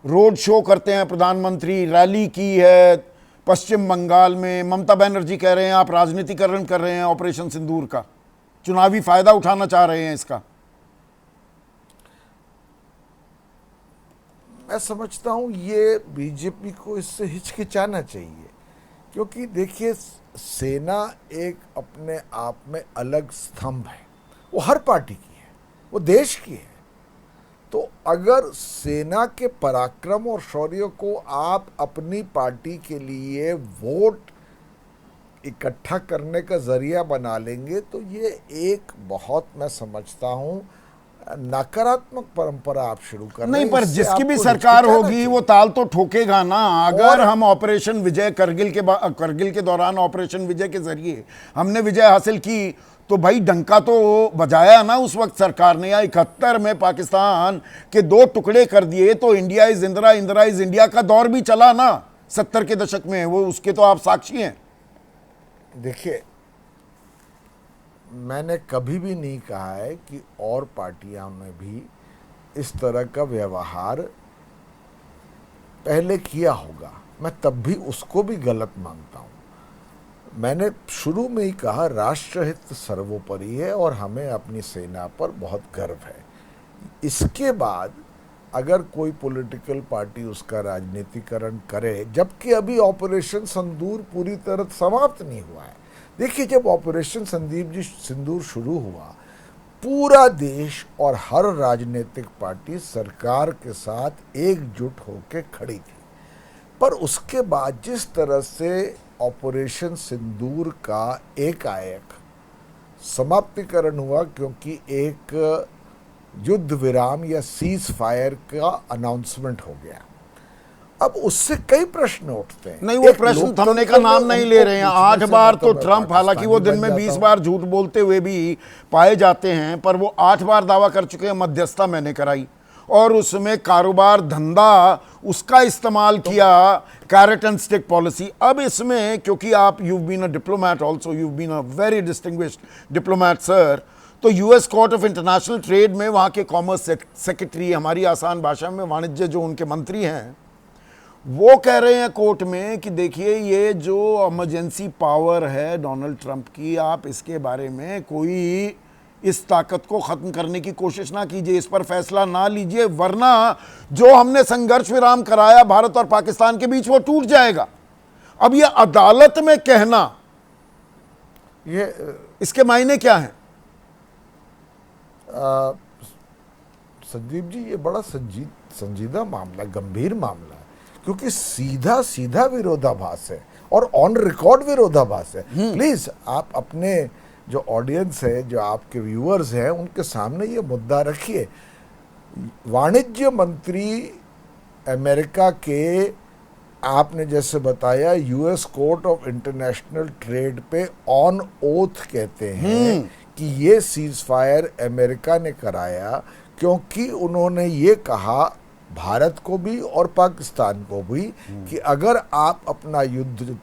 रोड शो करते हैं प्रधानमंत्री, रैली की है पश्चिम बंगाल में, ममता बनर्जी कह रहे हैं आप राजनीतिकरण कर रहे हैं ऑपरेशन सिंदूर का, चुनावी फायदा उठाना चाह रहे हैं इसका। मैं समझता हूं ये बीजेपी को इससे हिचकिचाना चाहिए, क्योंकि देखिए सेना एक अपने आप में अलग स्तंभ है, वो हर पार्टी की है, वो देश की है। तो अगर सेना के पराक्रम और शौर्य को आप अपनी पार्टी के लिए वोट इकट्ठा करने का जरिया बना लेंगे तो ये एक बहुत, मैं समझता हूं, नकारात्मक परंपरा आप शुरू कर रहे हैं। नहीं, पर इससे जिसकी भी आपको सरकार हिचकिचाना होगी चाहिए। वो ताल तो ठोकेगा ना। अगर और- हम ऑपरेशन विजय करगिल के दौरान ऑपरेशन विजय के जरिए हमने विजय हासिल की तो भाई डंका तो बजाया ना उस वक्त सरकार ने। या 71 में पाकिस्तान के 2 टुकड़े कर दिए तो India is Indira, Indira is India का दौर भी चला ना 70 के दशक में, वो उसके तो आप साक्षी हैं। देखिए, मैंने कभी भी नहीं कहा है कि और पार्टियां में भी इस तरह का व्यवहार पहले किया होगा, मैं तब भी उसको भी गलत मानता हूं। मैंने शुरू में ही कहा राष्ट्रहित सर्वोपरि है और हमें अपनी सेना पर बहुत गर्व है। इसके बाद अगर कोई पॉलिटिकल पार्टी उसका राजनीतिकरण करे, जबकि अभी ऑपरेशन सिंदूर पूरी तरह समाप्त नहीं हुआ है। देखिए, जब ऑपरेशन सिंदूर शुरू हुआ, पूरा देश और हर राजनीतिक पार्टी सरकार के साथ एकजुट होकर खड़ी थी। पर उसके बाद जिस तरह से ऑपरेशन सिंदूर का एकाएक समाप्तिकरण हुआ, क्योंकि एक युद्ध विराम या सीज फायर का अनाउंसमेंट हो गया, अब उससे कई प्रश्न उठते हैं। नहीं, वो एक प्रश्न लोकतंत्र थमने का नाम में नहीं उनको ले रहे हैं। पूछने 8 से बार तो मतलब ट्रंप, हालांकि वो दिन में पाकिस्तानी 20 बन बार जाता झूठ बोलते हुए भी पाए जाते हैं, पर वो 8 बार दावा कर चुके हैं मध्यस्थता मैंने कराई और उसमें कारोबार धंधा उसका इस्तेमाल किया, कैरेट एंड स्टिक पॉलिसी। अब इसमें क्योंकि आप you been a diplomat also, you been a very distinguished diplomat sir, तो US court of international trade में वहाँ के कॉमर्स सेक्रेटरी, हमारी आसान भाषा में वाणिज्य जो उनके मंत्री हैं, वो कह रहे हैं कोर्ट में कि देखिए ये जो इमरजेंसी पावर है डोनाल्ड ट्रंप की, आप इसके बारे में कोई इस ताकत को खत्म करने की कोशिश ना कीजिए, इस पर फैसला ना लीजिए, वरना जो हमने संघर्ष विराम कराया भारत और पाकिस्तान के बीच वो टूट जाएगा। अब ये अदालत में कहना, ये इसके मायने क्या हैं? संदीप जी, ये बड़ा संजीदा मामला, गंभीर मामला है, क्योंकि सीधा सीधा विरोधाभास है और ऑन रिकॉर्ड विरोधाभास है। प्लीज आप अपने जो ऑडियंस है, जो आपके व्यूअर्स हैं, उनके सामने ये मुद्दा रखिए। वाणिज्य मंत्री अमेरिका के, आपने जैसे बताया, US court of international trade पे ऑन ओथ कहते हैं कि ये सीज फायर अमेरिका ने कराया, क्योंकि उन्होंने ये कहा भारत को भी और पाकिस्तान को भी कि अगर आप अपना युद्ध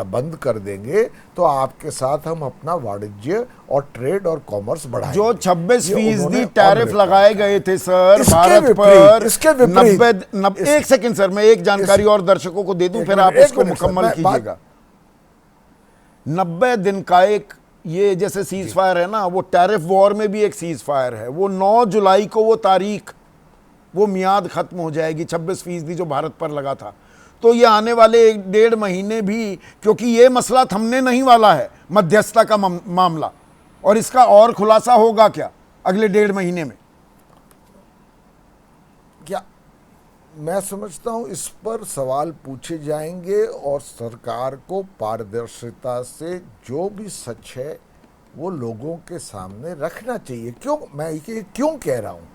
बंद कर देंगे तो आपके साथ हम अपना वाणिज्य और ट्रेड और कॉमर्स बढ़ाएंगे। जो 26% उन्होंने टैरिफ on लगाए record गए थे सर इसके भारत विपरीत- पर, इसके विपरीत- एक सेकंड सर, मैं एक जानकारी और दर्शकों को दे दूं, फिर आप इसको मुकम्मल कीजिएगा। 90 दिन का एक ये जैसे सीज फायर है ना, वो टैरिफ वॉर में भी एक सीज फायर है। वो 9 जुलाई को वो तारीख, वो मियाद खत्म हो जाएगी 26% जो भारत पर लगा था। तो ये आने वाले 1-1.5 महीने भी, क्योंकि ये मसला थमने नहीं वाला है, मध्यस्थता का मामला, और इसका और खुलासा होगा क्या अगले 1.5 महीने में? क्या मैं समझता हूं इस पर सवाल पूछे जाएंगे और सरकार को पारदर्शिता से जो भी सच है वो लोगों के सामने रखना चाहिए। क्यों मैं ये क्यों कह रहा हूं?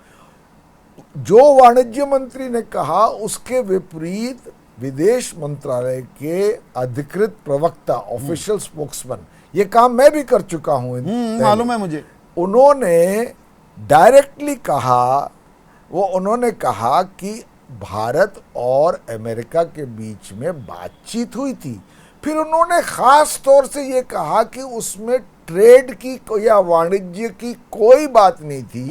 जो वाणिज्य मंत्री ने कहा उसके विपरीत विदेश मंत्रालय के अधिकृत प्रवक्ता, ऑफिशियल स्पोक्समैन, ये काम मैं भी कर चुका हूं, मालूम है मुझे, उन्होंने डायरेक्टली कहा, उन्होंने कहा कि भारत और अमेरिका के बीच में बातचीत हुई थी। फिर उन्होंने खास तौर से ये कहा कि उसमें ट्रेड की या वाणिज्य की कोई बात नहीं थी।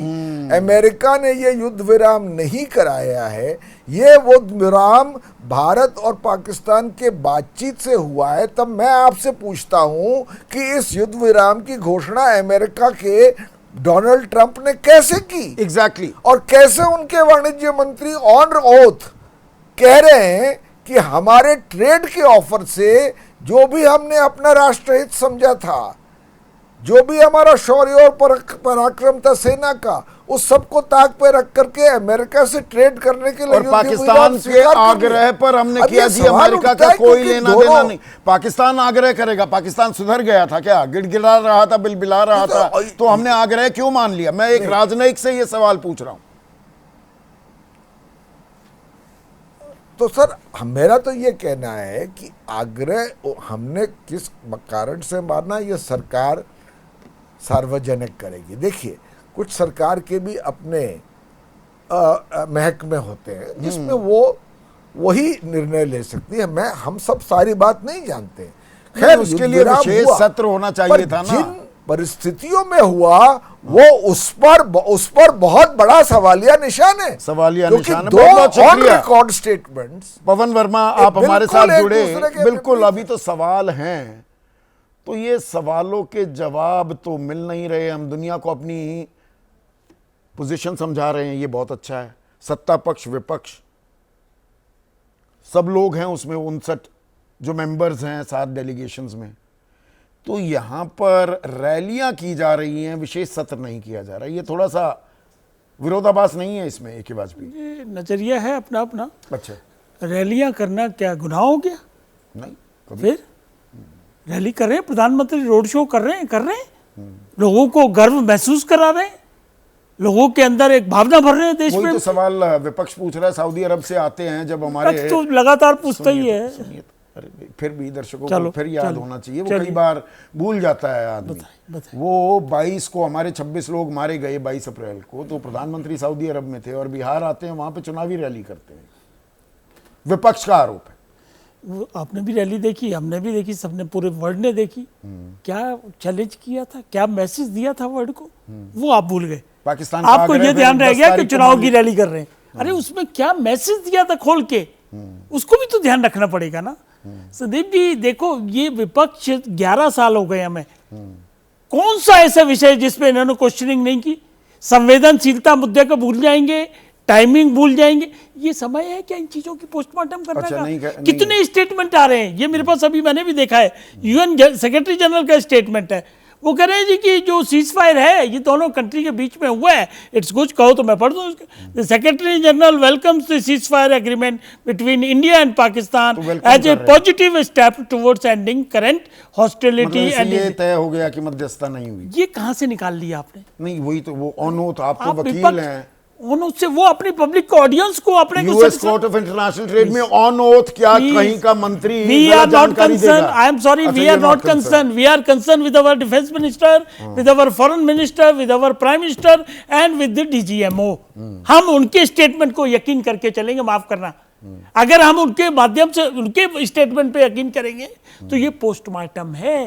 अमेरिका ने ये युद्ध विराम नहीं कराया है, ये वो विराम भारत और पाकिस्तान के बातचीत से हुआ है। तब मैं आपसे पूछता हूं कि इस युद्ध विराम की घोषणा अमेरिका के डोनाल्ड ट्रंप ने कैसे की एग्जैक्टली और कैसे उनके वाणिज्य मंत्री ऑन ओथ कह रहे हैं कि हमारे ट्रेड के ऑफर से जो भी हमने अपना राष्ट्रहित समझा था, जो भी हमारा शौर्य और पराक्रम था सेना का, उस सबको ताक पे रख करके अमेरिका से ट्रेड करने के लिए और पाकिस्तान के आग्रह पर हमने किया जी, अमेरिका का कोई लेना देना नहीं। पाकिस्तान आग्रह करेगा, पाकिस्तान सुधर गया था क्या? गिड़गिड़ा रहा था, बिलबिला रहा था, तो हमने आग्रह क्यों मान लिया? मैं एक राजनयिक से ये सवाल पूछ रहा हूं। तो सर मेरा तो ये कहना है कि आग्रह हमने किस कारण से माना, ये सरकार सार्वजनिक करेगी। देखिए, कुछ सरकार के भी अपने महकमे होते हैं जिसमें वो वही निर्णय ले सकती है। हम सब सारी बात नहीं जानते। खैर, उसके लिए विशेष सत्र होना चाहिए था ना। जिन परिस्थितियों में हुआ वो उस पर बहुत बड़ा सवालिया निशान है। सवालिया निशान है। दो बहुत ऑन रिकॉर्ड स्टेटमेंट्स। पवन वर्मा, आप हमारे साथ जुड़े। बिल्कुल, विपरीत अभी तो सवाल हैं, तो ये सवालों के जवाब तो मिल नहीं रहे। हम दुनिया को अपनी पोजीशन समझा रहे हैं, ये बहुत अच्छा है। सत्ता पक्ष विपक्ष सब लोग हैं उसमें, 59 जो मेंबर्स हैं 7 डेलीगेशंस में। तो यहाँ पर रैलियां की जा रही हैं, विशेष सत्र नहीं किया जा रहा। ये थोड़ा सा विरोधाभास नहीं है इसमें? एक ही वाजपेयी नजरिया है अपना अपना। अच्छा, रैलियां करना क्या गुनाह हो गया? नहीं कभी। फिर रैली कर रहे हैं, प्रधानमंत्री रोड शो कर रहे हैं, लोगों को गर्व महसूस करा रहे हैं, लोगों के अंदर एक भावना भर रहे हैं देश वही में। तो सवाल विपक्ष पूछ रहा है। सऊदी अरब से आते हैं जब हमारे, तो लगातार पूछता ही है। सुनिए, अरे फिर भी दर्शकों चलो, को फिर याद चलो, होना चाहिए। वो चलिए। कई बार भूल जाता है आदमी। बताइए। वो 22 को हमारे 26 लोग मारे गए 22 अप्रैल को, तो प्रधानमंत्री सऊदी अरब में थे और बिहार आते हैं, वहां पे चुनावी रैली करते हैं। विपक्ष का आरोप है। वो आपने भी रैली देखी, हमने भी देखी, सबने, पूरे वर्ल्ड ने देखी। क्या चैलेंज किया था, क्या मैसेज दिया था वर्ल्ड को, वो आप भूल गए। पाकिस्तान का आपको आग्रह ये फिर ध्यान रह 10 गया कि तारीख को चुनाव मान की लिया। रैली कर रहे हैं। अरे उसमें क्या मैसेज दिया था खोल के, उसको भी तो ध्यान रखना पड़ेगा ना। संदीप जी देखो, ये विपक्ष 11 साल हो गए हमें, कौन सा ऐसा विषय जिसपे इन्होंने क्वेश्चनिंग नहीं की? संवेदनशीलता मुद्दे को भूल जाएंगे, टाइमिंग भूल जाएंगे। ये समय है क्या इन चीजों की पोस्टमार्टम करने अच्छा, का? नहीं कितने स्टेटमेंट आ रहे हैं, ये मेरे पास अभी मैंने भी देखा है। यूएन सेक्रेटरी जनरल का स्टेटमेंट है, वो कह रहे हैं जी कि जो सीज फायर है ये दोनों कंट्री के बीच में हुआ है, इट्स कुछ कहो तो मैं पढ़ दूं। The secretary general welcomes the ceasefire agreement between India and Pakistan as a positive step towards ending current hostility and. ये तय हो गया कि मध्यस्थता नहीं हुई। ये कहां से निकाल लिया आपने? नहीं, वही तो वो ऑन ओथ, आप तो आप वकील विपक्ष- हैं। उससे वो अपनी पब्लिक को, ऑडियंस को, अपने US court of international trade में ऑन ओथ क्या कहीं का मंत्री We जरा are not जानकारी देगा? concerned. I am sorry, अच्छा, we you're are not concerned. We are concerned with our defense minister, with our foreign minister, with our prime minister and with the DGMO. हम उनके statement को यकीन करके चलेंगे, माफ करना। अगर हम उनके माध्यम से उनके स्टेटमेंट पे यकीन करेंगे तो ये पोस्टमार्टम है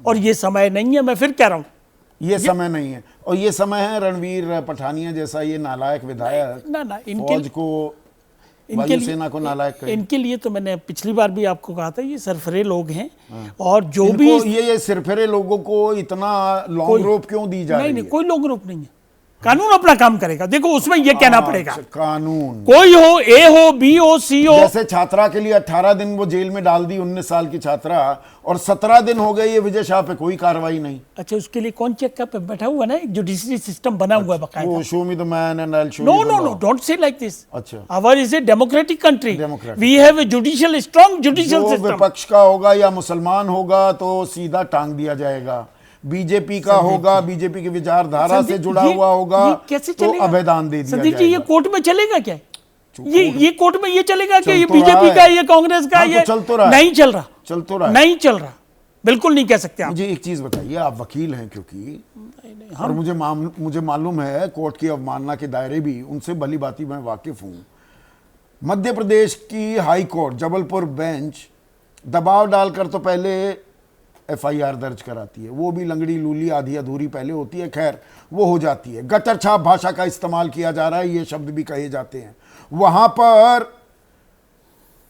और ये समय नहीं है। मैं फिर कह रहा हूं, ये समय नहीं है, और ये समय है रणवीर पठानिया जैसा ये नालायक विधायक ना फौज को, वायुसेना को नालायक कहे। इनके लिए तो मैंने पिछली बार भी आपको कहा था, ये सरफरे लोग हैं और जो भी इनको ये सिरफिरे लोगों को इतना लॉन्ग रोप क्यों दी जा रही है? नहीं, कोई लॉन्ग रोप नहीं है। कानून अपना काम करेगा। देखो उसमें ये कहना पड़ेगा, कानून कोई हो, ए हो, बी हो, सी हो। जैसे छात्रा के लिए 18 दिन वो जेल में डाल दी, 19 साल की छात्रा, और 17 दिन हो गए ये विजय शाह पे कोई कार्रवाई नहीं। अच्छा, उसके लिए कौन चेक पे बैठा हुआ ना, एक जुडिशरी सिस्टम बना हुआ है बकायदा। वो show me the man and I will show no you the no law. No, don't say like this. अच्छा, our is a democratic country, Democratic. We have a judicial, strong judicial जो system. विपक्ष का होगा या मुसलमान होगा तो सीधा टांग दिया जाएगा। बीजेपी का होगा, बीजेपी की विचारधारा से जुड़ा हुआ होगा तो अभेदान दे दिया संदीप जी, ये जाएगा। कोर्ट में चलेगा क्या? ये कोर्ट में ये चलेगा कि ये चल तो रहा बीजेपी है। का, ये कांग्रेस का, हाँ, तो ये चल तो रहा है। नहीं चल रहा, चल तो रहा है। नहीं चल रहा, बिल्कुल नहीं कह सकते आप। मुझे एक चीज बताइए, आप वकील हैं क्योंकि, और मुझे मालूम है कोर्ट की अवमानना के दायरे भी उनसे भली भांति मैं वाकिफ हूं। मध्य प्रदेश की हाई कोर्ट जबलपुर बेंच दबाव डालकर तो पहले एफआईआर दर्ज कराती है, वो भी लंगड़ी लूली आधी अधूरी पहले होती है, खैर वो हो जाती है। गटर छाप भाषा का इस्तेमाल किया जा रहा है, ये शब्द भी कहे जाते हैं। वहां पर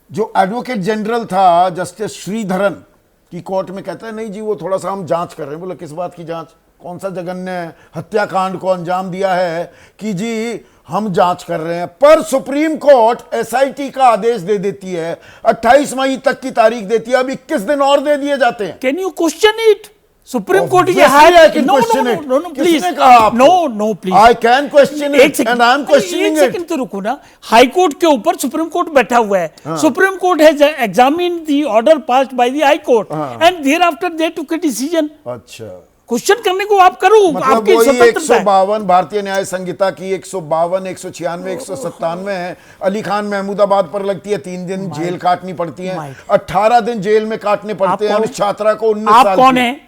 जो एडवोकेट जनरल था जस्टिस श्रीधरन की कोर्ट में कहता है नहीं जी वो थोड़ा सा हम जांच कर रहे हैं। बोला किस बात की जांच? कौन सा जघन्य हत्याकांड को अंजाम दिया है कि जी हम जांच कर रहे हैं, पर सुप्रीम कोर्ट एसआईटी का आदेश दे देती है, 28 मई तक की तारीख देती है, अब 21 दिन और दे दिए जाते हैं। Can you question it? Supreme court ये Obviously I can no question it. No no please, किसने कहा आपको? No please, I can question it and I am questioning एक it. सेकंड तो रुको ना, हाई कोर्ट के ऊपर सुप्रीम कोर्ट बैठा हुआ है, supreme court has examined the order passed by the high court and thereafter they took a decision. अच्छा, क्वेश्चन करने को आप करो, मतलब आपकी वही स्वतंत्रता है। 152 भारतीय न्याय संहिता की 152, 196, 197 है। अली खान महमूदाबाद पर लगती है 3 दिन जेल काटनी पड़ती है, 18 दिन जेल में काटने पड़ते हैं। कौन उस छात्रा को 19 आप साल कौन की। है?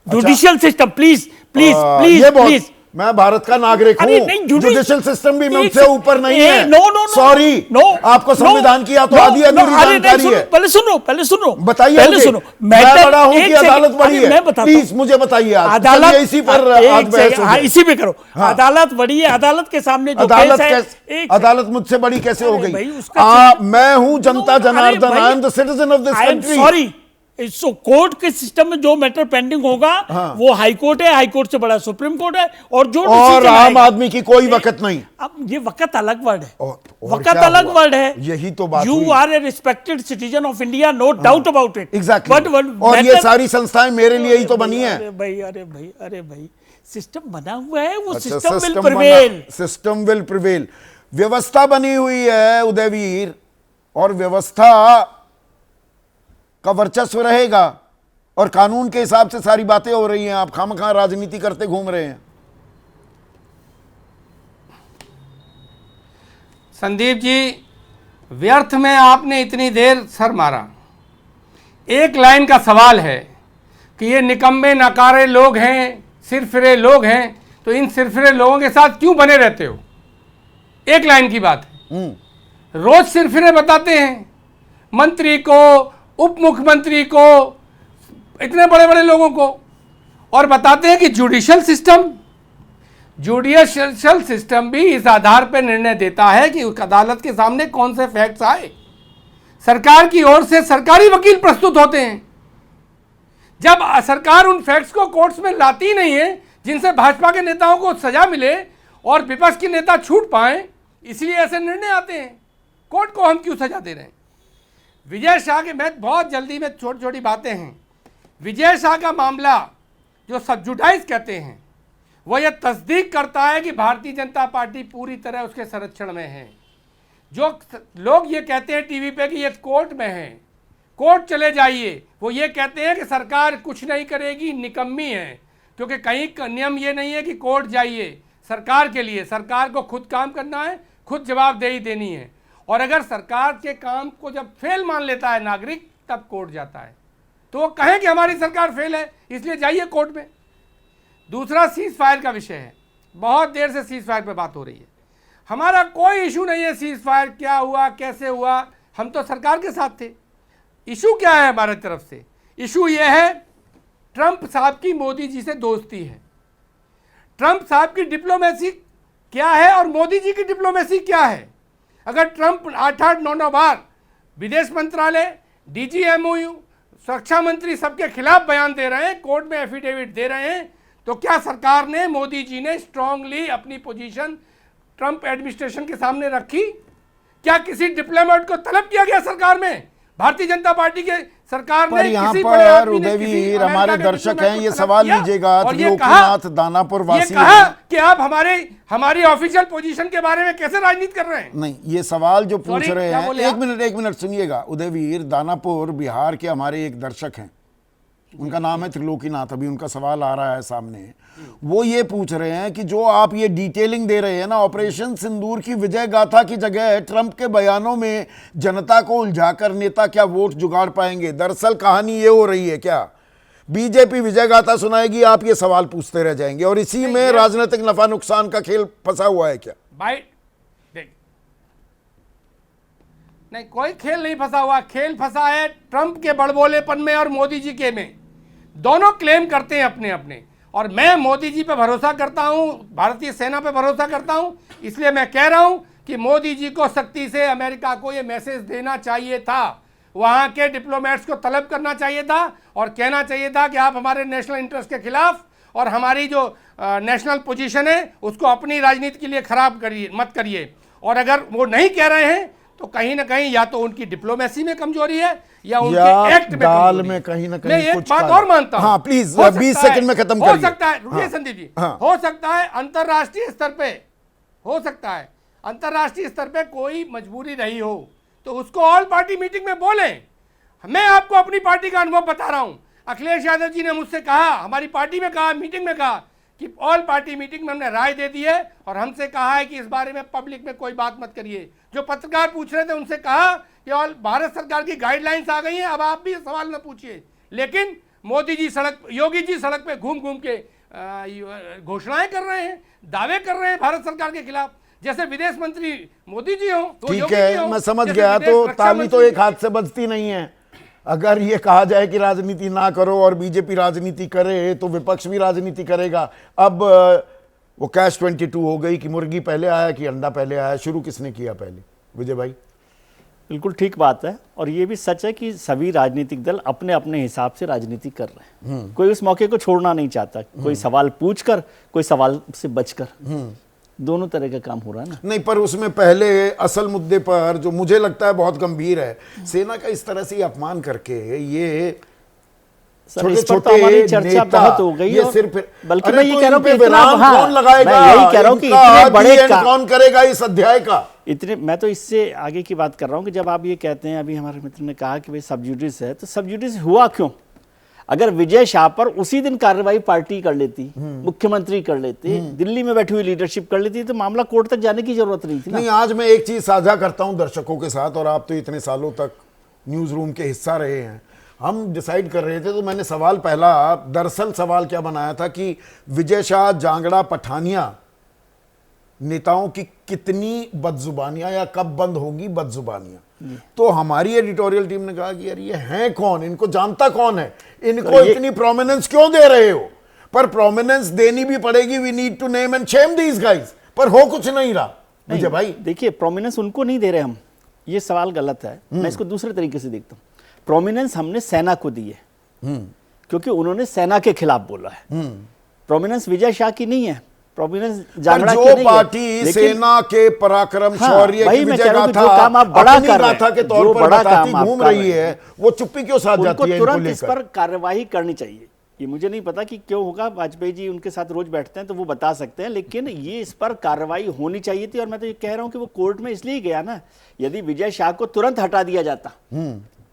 Judicial system, please please please ये बहुत, प्लीज। मैं भारत का नागरिक अरे हूँ, नहीं, जुडिशियल सिस्टम भी एक मुझसे ऊपर नहीं है। नो नो सॉरी, नो, आपको संविधान की या तो आधी अधूरी जानकारी है। पहले सुनो बताइए, पहले मुझे। सुनो। मैं बड़ा हूं कि अदालत बड़ी है? मैं बताता प्लीज मुझे बताइए। आज अदालत चलिए इसी पर आज बहस हो जाए। इसी पे करो। अदालत बड़ी है, अदालत के सामने जो अदालत केस है, अदालत मुझसे बड़ी कैसे हो भाई, गई? उसका मैं हूं जनता Janardan, I am the citizen of this country. Sorry, so court के सिस्टम में जो मैटर पेंडिंग होगा वो हाई कोर्ट है, हाई कोर्ट से बड़ा सुप्रीम कोर्ट है, और जो और आम आदमी की कोई वक़्त नहीं। अब ये वक़्त अलग वर्ड है, और वक़्त क्या अलग हुआ? वर्ड है। यही तो बात यू हुई। Are a respected citizen of India, no doubt about it. Exactly, और ये सारी संस्थाएं मेरे लिए ही तो बनी है। अरे भाई सिस्टम बना हुआ है, वो अच्छा, system will system prevail. System will prevail. व्यवस्था बनी हुई है उदयवीर, और व्यवस्था का वर्चस्व रहेगा, और कानून के हिसाब से सारी बातें हो रही हैं। आप खामखा राजनीति करते घूम रहे हैं। संदीप जी, व्यर्थ में आपने इतनी देर सर मारा। एक लाइन का सवाल है कि ये निकम्मे नकारे लोग हैं, सिरफिरे लोग हैं, तो इन सिरफिरे लोगों के साथ क्यों बने रहते हो? एक लाइन की बात है। रोज सिरफिरे बताते हैं, मंत्री को, उप मुख्यमंत्री को, इतने बड़े बड़े लोगों को, और बताते हैं कि जुडिशियल सिस्टम भी इस आधार पर निर्णय देता है कि अदालत के सामने कौन से फैक्ट्स आए। सरकार की ओर से सरकारी वकील प्रस्तुत होते हैं। जब सरकार उन फैक्ट्स को कोर्ट्स में लाती नहीं है जिनसे भाजपा के नेताओं को सजा मिले और विपक्ष के नेता छूट पाए, इसलिए ऐसे निर्णय आते हैं। कोर्ट को हम क्यों सजा दे रहे हैं? विजय शाह के, मैं बहुत जल्दी में छोटी छोटी बातें हैं। विजय शाह का मामला जो सब्जुडाइज कहते हैं, वो ये तस्दीक करता है कि भारतीय जनता पार्टी पूरी तरह उसके संरक्षण में है। जो लोग ये कहते हैं टीवी पे कि ये कोर्ट में है, कोर्ट चले जाइए, वो ये कहते हैं कि सरकार कुछ नहीं करेगी, निकम्मी है, क्योंकि कहीं नियम ये नहीं है कि कोर्ट जाइए। सरकार के लिए, सरकार को खुद काम करना है, खुद जवाबदेही देनी है, और अगर सरकार के काम को जब फेल मान लेता है नागरिक, तब कोर्ट जाता है। तो वो कहें कि हमारी सरकार फेल है, इसलिए जाइए कोर्ट में। दूसरा सीज फायर का विषय है। बहुत देर से सीज फायर पे बात हो रही है। हमारा कोई इशू नहीं है सीज फायर क्या हुआ, कैसे हुआ, हम तो सरकार के साथ थे। इशू क्या है हमारी तरफ से? इशू ये है, ट्रंप साहब की मोदी जी से दोस्ती है। ट्रंप साहब की डिप्लोमेसी क्या है और मोदी जी की डिप्लोमेसी क्या है? अगर ट्रंप 8-9 बार विदेश मंत्रालय, DGMOU, सुरक्षा मंत्री सबके खिलाफ बयान दे रहे हैं, कोर्ट में एफिडेविट दे रहे हैं, तो क्या सरकार ने, मोदी जी ने स्ट्रांगली अपनी पोजीशन ट्रंप एडमिनिस्ट्रेशन के सामने रखी? क्या किसी डिप्लोमेट को तलब किया गया सरकार में? भारतीय जनता पार्टी के सरकार पर ने यहाँ किसी बड़े पर आदमी ने, किसी उदयवीर, अमेरिका हमारे के दर्शक डिप्लोमेट हैं, को ये तलब सवाल किया लीजिएगा। और ये त्रिलोकीनाथ दानापुर वासी कहा हैं। कि आप हमारी ऑफिशियल पोजीशन के बारे में कैसे राजनीति कर रहे हैं? नहीं, ये सवाल जो पूछ Sorry, रहे क्या हैं, बोले एक मिनट सुनिएगा उदयवीर। दानापुर बिहार के हमारे एक दर्शक हैं, उनका नाम है त्रिलोकीनाथ, अभी उनका सवाल आ रहा है सामने। वो ये पूछ रहे हैं कि जो आप ये डिटेलिंग दे रहे हैं ना, ऑपरेशन सिंदूर की विजय गाथा की जगह ट्रंप के बयानों में जनता को उलझाकर नेता क्या वोट जुगाड़ पाएंगे? दरअसल कहानी ये हो रही है, क्या बीजेपी विजय गाथा सुनाएगी, आप ये सवाल पूछते रह जाएंगे, और इसी में राजनीतिक नफा नुकसान का खेल फंसा हुआ है क्या? नहीं, कोई खेल नहीं फंसा हुआ। खेल फंसा है ट्रंप के बड़बोलेपन में और मोदी जी के में। दोनों क्लेम करते हैं अपने अपने, और मैं मोदी जी पे भरोसा करता हूं, भारतीय सेना पे भरोसा करता हूं, इसलिए मैं कह रहा हूं कि मोदी जी को सख्ती से अमेरिका को ये मैसेज देना चाहिए था, वहां के डिप्लोमेट्स को तलब करना चाहिए था और कहना चाहिए था कि आप हमारे नेशनल इंटरेस्ट के खिलाफ और हमारी जो नेशनल पोजीशन है उसको अपनी राजनीति के लिए खराब करिए मत करिए। और अगर वो नहीं कह रहे हैं तो कहीं ना कहीं या तो उनकी डिप्लोमेसी में कमजोरी है या उनके एक्ट में दाल कमजोरी में है। कहीं ना मैं कहीं एक कुछ बात काला। और मानता हूं। हाँ प्लीज हो 20 सकता है- सेकंड में खत्म हो करिए। सकता है, रुकिए हाँ, संदीप जी, हाँ। हो सकता है अंतरराष्ट्रीय स्तर पे, हो सकता है अंतरराष्ट्रीय स्तर पे कोई मजबूरी रही हो तो उसको ऑल पार्टी मीटिंग में बोलें। मैं आपको अपनी पार्टी का अनुभव बता रहा हूं। अखिलेश यादव जी ने मुझसे कहा, हमारी पार्टी में कहा, मीटिंग में कहा कि ऑल पार्टी मीटिंग में हमने राय दे दी है और हमसे कहा है कि इस बारे में पब्लिक में कोई बात मत करिए। जो पत्रकार पूछ रहे थे उनसे कहा कि ऑल भारत सरकार की गाइडलाइंस आ गई हैं, अब आप भी सवाल न पूछिए। लेकिन मोदी जी योगी जी सड़क पे घूम घूम के घोषणाएं कर रहे हैं, दावे कर रहे हैं भारत सरकार के खिलाफ, जैसे विदेश मंत्री मोदी जी हो तो ठीक योगी जी हो, है, मैं समझ जैसे गया। विदेश तो रक्षा ताली तो मंत्री- एक हाथ से बजती नहीं है। अगर ये कहा जाए कि राजनीति ना करो और बीजेपी राजनीति करे तो विपक्ष भी राजनीति करेगा। अब वो कैश 22 हो गई कि मुर्गी पहले आया कि अंडा पहले आया, शुरू किसने किया पहले? विजय भाई बिल्कुल ठीक बात है। और ये भी सच है कि सभी राजनीतिक दल अपने अपने हिसाब से राजनीति कर रहे हैं। कोई उस मौके को छोड़ना नहीं चाहता, कोई सवाल पूछकर, कोई सवाल से बचकर, दोनों तरह का काम हो रहा है ना। नहीं, पर उसमें पहले असल मुद्दे पर जो मुझे लगता है बहुत गंभीर है, सेना का इस तरह से ही अपमान करके ये सर, इस पर तो हमारी चर्चा बहुत हो गई। ये और सिर्फ बल्कि अरे मैं ये तो कह रहा हूं इन पे कि इतना विराम हाँ, कौन लगाएगा? मैं यही कह रहा हूं कि इनका इतने बड़े end कौन करेगा इस अध्याय का? इतने, मैं तो इससे आगे की बात कर रहा हूं कि जब आप ये कहते हैं, अभी हमारे मित्र ने कहा कि भाई सब जुडिस है, तो सब जुडिस हुआ क्यों? अगर विजय शाह पर उसी दिन कार्रवाई पार्टी कर लेती, मुख्यमंत्री कर लेते, दिल्ली में बैठी हुई लीडरशिप कर लेती, तो मामला कोर्ट तक जाने की जरूरत नहीं थी ना। नहीं, आज मैं एक चीज साझा करता हूं दर्शकों के साथ, और आप तो इतने सालों तक न्यूज रूम के हिस्सा रहे हैं। हम डिसाइड कर रहे थे तो मैंने सवाल पहला, दरअसल सवाल क्या बनाया था कि विजय शाह, जांगड़ा, पठानिया नेताओं की कितनी बदजुबानियां या कब बंद होगी बदजुबानियां। तो हमारी एडिटोरियल टीम ने कहा कि यार ये हैं कौन, इनको जानता कौन है, इनको तो इतनी प्रोमिनेंस क्यों दे रहे हो? पर प्रोमिनेंस देनी भी पड़ेगी, we need to name and shame these guys. पर हो कुछ नहीं रहा विजय भाई। देखिए, प्रोमिनेंस उनको नहीं दे रहे हम, ये सवाल गलत है। मैं इसको दूसरे तरीके से देखता हूँ। प्रोमिनेंस हमने सेना को दी है क्योंकि उन्होंने सेना के खिलाफ बोला है। प्रोमिनेंस विजय शाह की नहीं है, प्रोमिनेंस जांगड़ा की जो नहीं पार्टी है। लेकिन सेना के पराक्रम, हाँ, शौर्य वही की मैं विजय कह रहा हूं कि गाथा जो काम आप बड़ा अपनी कर रहे हैं, गाथा के तौर जो पर बड़ा बताती काम आप घूम कर रही रहे है, वो चुप्पी क्यों साध उनको जाती है इनको तुरंत इस लेकर? पर कार्रवाई करनी चाहिए। ये मुझे नहीं पता कि क्यों होगा, वाजपेयी जी उनके साथ रोज बैठते हैं तो वो बता सकते हैं, लेकिन ये इस पर कार्रवाई होनी चाहिए थी। और मैं तो ये कह रहा हूं कि वो कोर्ट में इसलिए गया ना, यदि विजय शाह को तुरंत हटा दिया जाता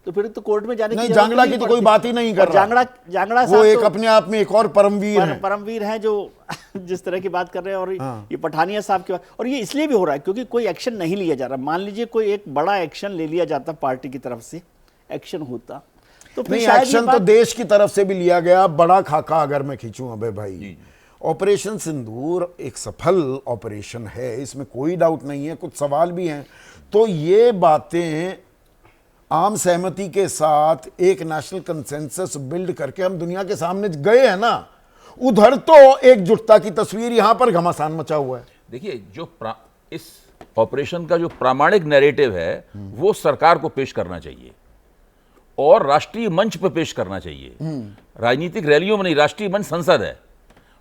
तो फिर तो कोर्ट में जाने की नहीं, जरूरत जांगड़ा की तो कोई पड़ती। बात ही नहीं कर और रहा। जांगड़ा वो साहब एक तो अपने आप में एक और परमवीर है। परमवीर हैं जो जिस तरह की बात कर रहे हैं। और ये पठानिया साहब की बात, और ये इसलिए भी हो रहा है क्योंकि कोई एक्शन नहीं लिया जा रहा। मान लीजिए कोई एक बड़ा एक्शन ले लिया जाता, पार्टी की तरफ से एक्शन होता तो फिर नहीं, शायद ये एक्शन तो बात- देश की तरफ से भी लिया गया। बड़ा खाका अगर मैं खींचूं अबे भाई, ऑपरेशन सिंदूर एक सफल ऑपरेशन है, इसमें कोई डाउट नहीं है, कुछ सवाल भी हैं। तो ये बातें आम सहमति के साथ एक नेशनल कंसेंसस बिल्ड करके हम दुनिया के सामने गए हैं ना, उधर तो एकजुटता की तस्वीर, यहां पर घमासान मचा हुआ है। देखिए, इस ऑपरेशन का जो प्रामाणिक नैरेटिव है वो सरकार को पेश करना चाहिए और राष्ट्रीय मंच पर पेश करना चाहिए। राजनीतिक रैलियों में नहीं, राष्ट्रीय मंच संसद है,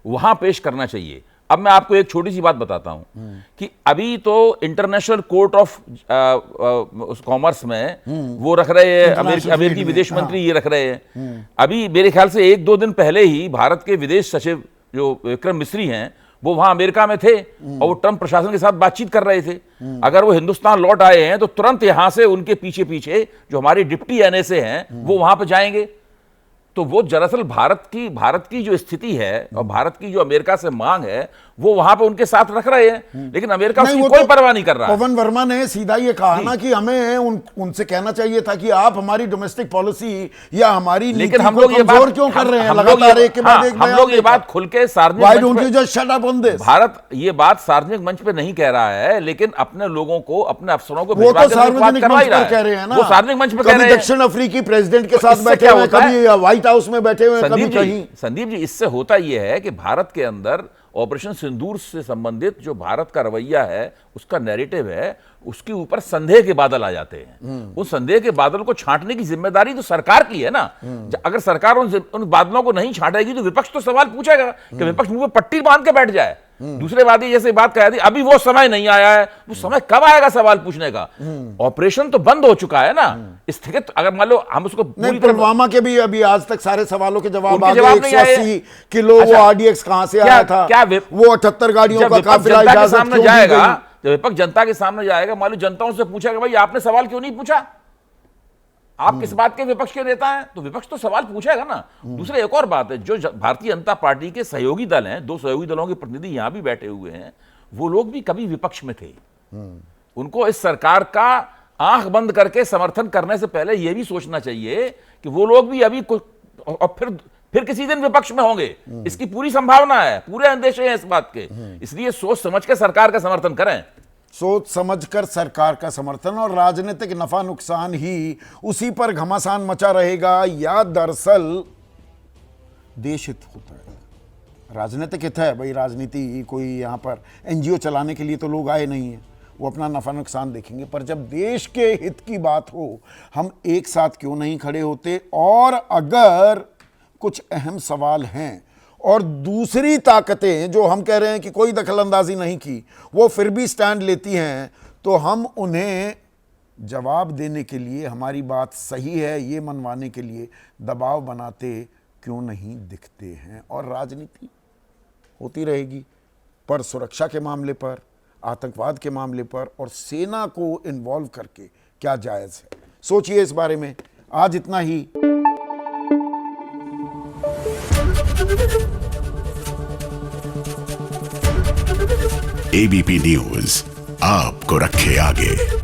वहां पेश करना चाहिए। अब मैं आपको एक छोटी सी बात बताता हूं कि अभी तो इंटरनेशनल कोर्ट ऑफ कॉमर्स में वो रख रहे हैं, अमेरिकी विदेश मंत्री ये रख रहे हैं। अभी मेरे ख्याल से 1-2 दिन पहले ही भारत के विदेश सचिव जो विक्रम मिस्री हैं वो वहां अमेरिका में थे और वो ट्रंप प्रशासन के साथ बातचीत कर रहे थे। अगर वो हिंदुस्तान लौट आए हैं तो तुरंत यहां से उनके पीछे पीछे जो हमारी डिप्टी एनएसए हैं वो वहां पे जाएंगे। तो वो दरअसल भारत की जो स्थिति है और भारत की जो अमेरिका से मांग है वो वहां पे उनके साथ रख रहे हैं, लेकिन अमेरिका उसकी कोई परवाह नहीं कर रहा। पवन वर्मा ने सीधा ये कहा ना कि हमें उनसे कहना चाहिए था कि आप हमारी डोमेस्टिक पॉलिसी या हमारी लेकिन हम को लोग ये कमजोर बात क्यों कर रहे हैं? हम लगातार एक के बाद एक हम लोग ये बात खुल के सार्वजनिक Why मंच don't पे- you just shut up on this? Bharat ये बात सार्वजनिक मंच पे नहीं कह रहा है, लेकिन अपने लोगों को, अपने अफसरों को वो भिजवा तो के बात सार्वजनिक करवा मंच ही रहा पर कह रहे हैं ना, वो सार्वजनिक मंच पे कह कभी रहे हैं। दक्षिण अफ्रीकी प्रेसिडेंट के तो साथ इससे बैठे क्या हुए, होता है? कभी व्हाइट हाउस में बैठे हुए, कभी कहीं। संदीप जी, इससे होता यह है कि भारत के अंदर ऑपरेशन सिंदूर से संबंधित जो भारत का रवैया है, उसका नैरेटिव है, उसके ऊपर संदेह के बादल आ जाते हैं। उस संदेह के बादल को छांटने की जिम्मेदारी तो सरकार की है ना। अगर सरकार उन बादलों को नहीं छांटेगी तो विपक्ष तो सवाल पूछेगा कि विपक्ष मुंह पे पट्टी बांध के बैठ जाए। दूसरे वादी जैसे बात कह दी, अभी वो समय नहीं आया है। वो समय कब आएगा सवाल पूछने का? ऑपरेशन तो बंद हो चुका है ना, स्थगित। अगर मान लो हम उसको नहीं, पुलवामा के भी अभी आज तक सारे सवालों के जवाब आ उनके गए। जवाब नहीं आए। 180 किलो वो आरडीएक्स कहां से आया था? वो 78 गाड़ियों का काफिला जनता के इजाजत सामने क्यों दी जाएगा, गई? जब विपक्ष जनता के सामने जाएगा, मान लो जनता उनसे पूछेगा भाई आपने सवाल क्यों नहीं पूछा, आप किस बात के विपक्ष के नेता हैं, तो विपक्ष तो सवाल पूछेगा ना। दूसरे एक और बात है, जो भारतीय जनता पार्टी के सहयोगी दल हैं, 2 सहयोगी दलों के प्रतिनिधि यहां भी बैठे हुए हैं, वो लोग भी कभी विपक्ष में थे। उनको इस सरकार का आंख बंद करके समर्थन करने से पहले यह भी सोचना चाहिए कि वो लोग भी अभी और फिर किसी दिन विपक्ष में होंगे। इसकी पूरी संभावना है, पूरे अंदेशे हैं इस बात के। इसलिए सोच समझ के सरकार का समर्थन करें। सोच समझकर सरकार का समर्थन, और राजनीतिक नफा नुकसान ही उसी पर घमासान मचा रहेगा, या दरअसल देश हित होता है? राजनीतिक हित है भाई, राजनीति कोई यहाँ पर एनजीओ चलाने के लिए तो लोग आए नहीं हैं, वो अपना नफा नुकसान देखेंगे। पर जब देश के हित की बात हो, हम एक साथ क्यों नहीं खड़े होते? और अगर कुछ अहम सवाल हैं और दूसरी ताकतें जो हम कह रहे हैं कि कोई दखलंदाजी नहीं की, वो फिर भी स्टैंड लेती हैं, तो हम उन्हें जवाब देने के लिए, हमारी बात सही है ये मनवाने के लिए दबाव बनाते क्यों नहीं दिखते हैं? और राजनीति होती रहेगी, पर सुरक्षा के मामले पर, आतंकवाद के मामले पर और सेना को इन्वॉल्व करके क्या जायज़ है? सोचिए इस बारे में। आज इतना ही। एबीपी न्यूज आपको रखे आगे।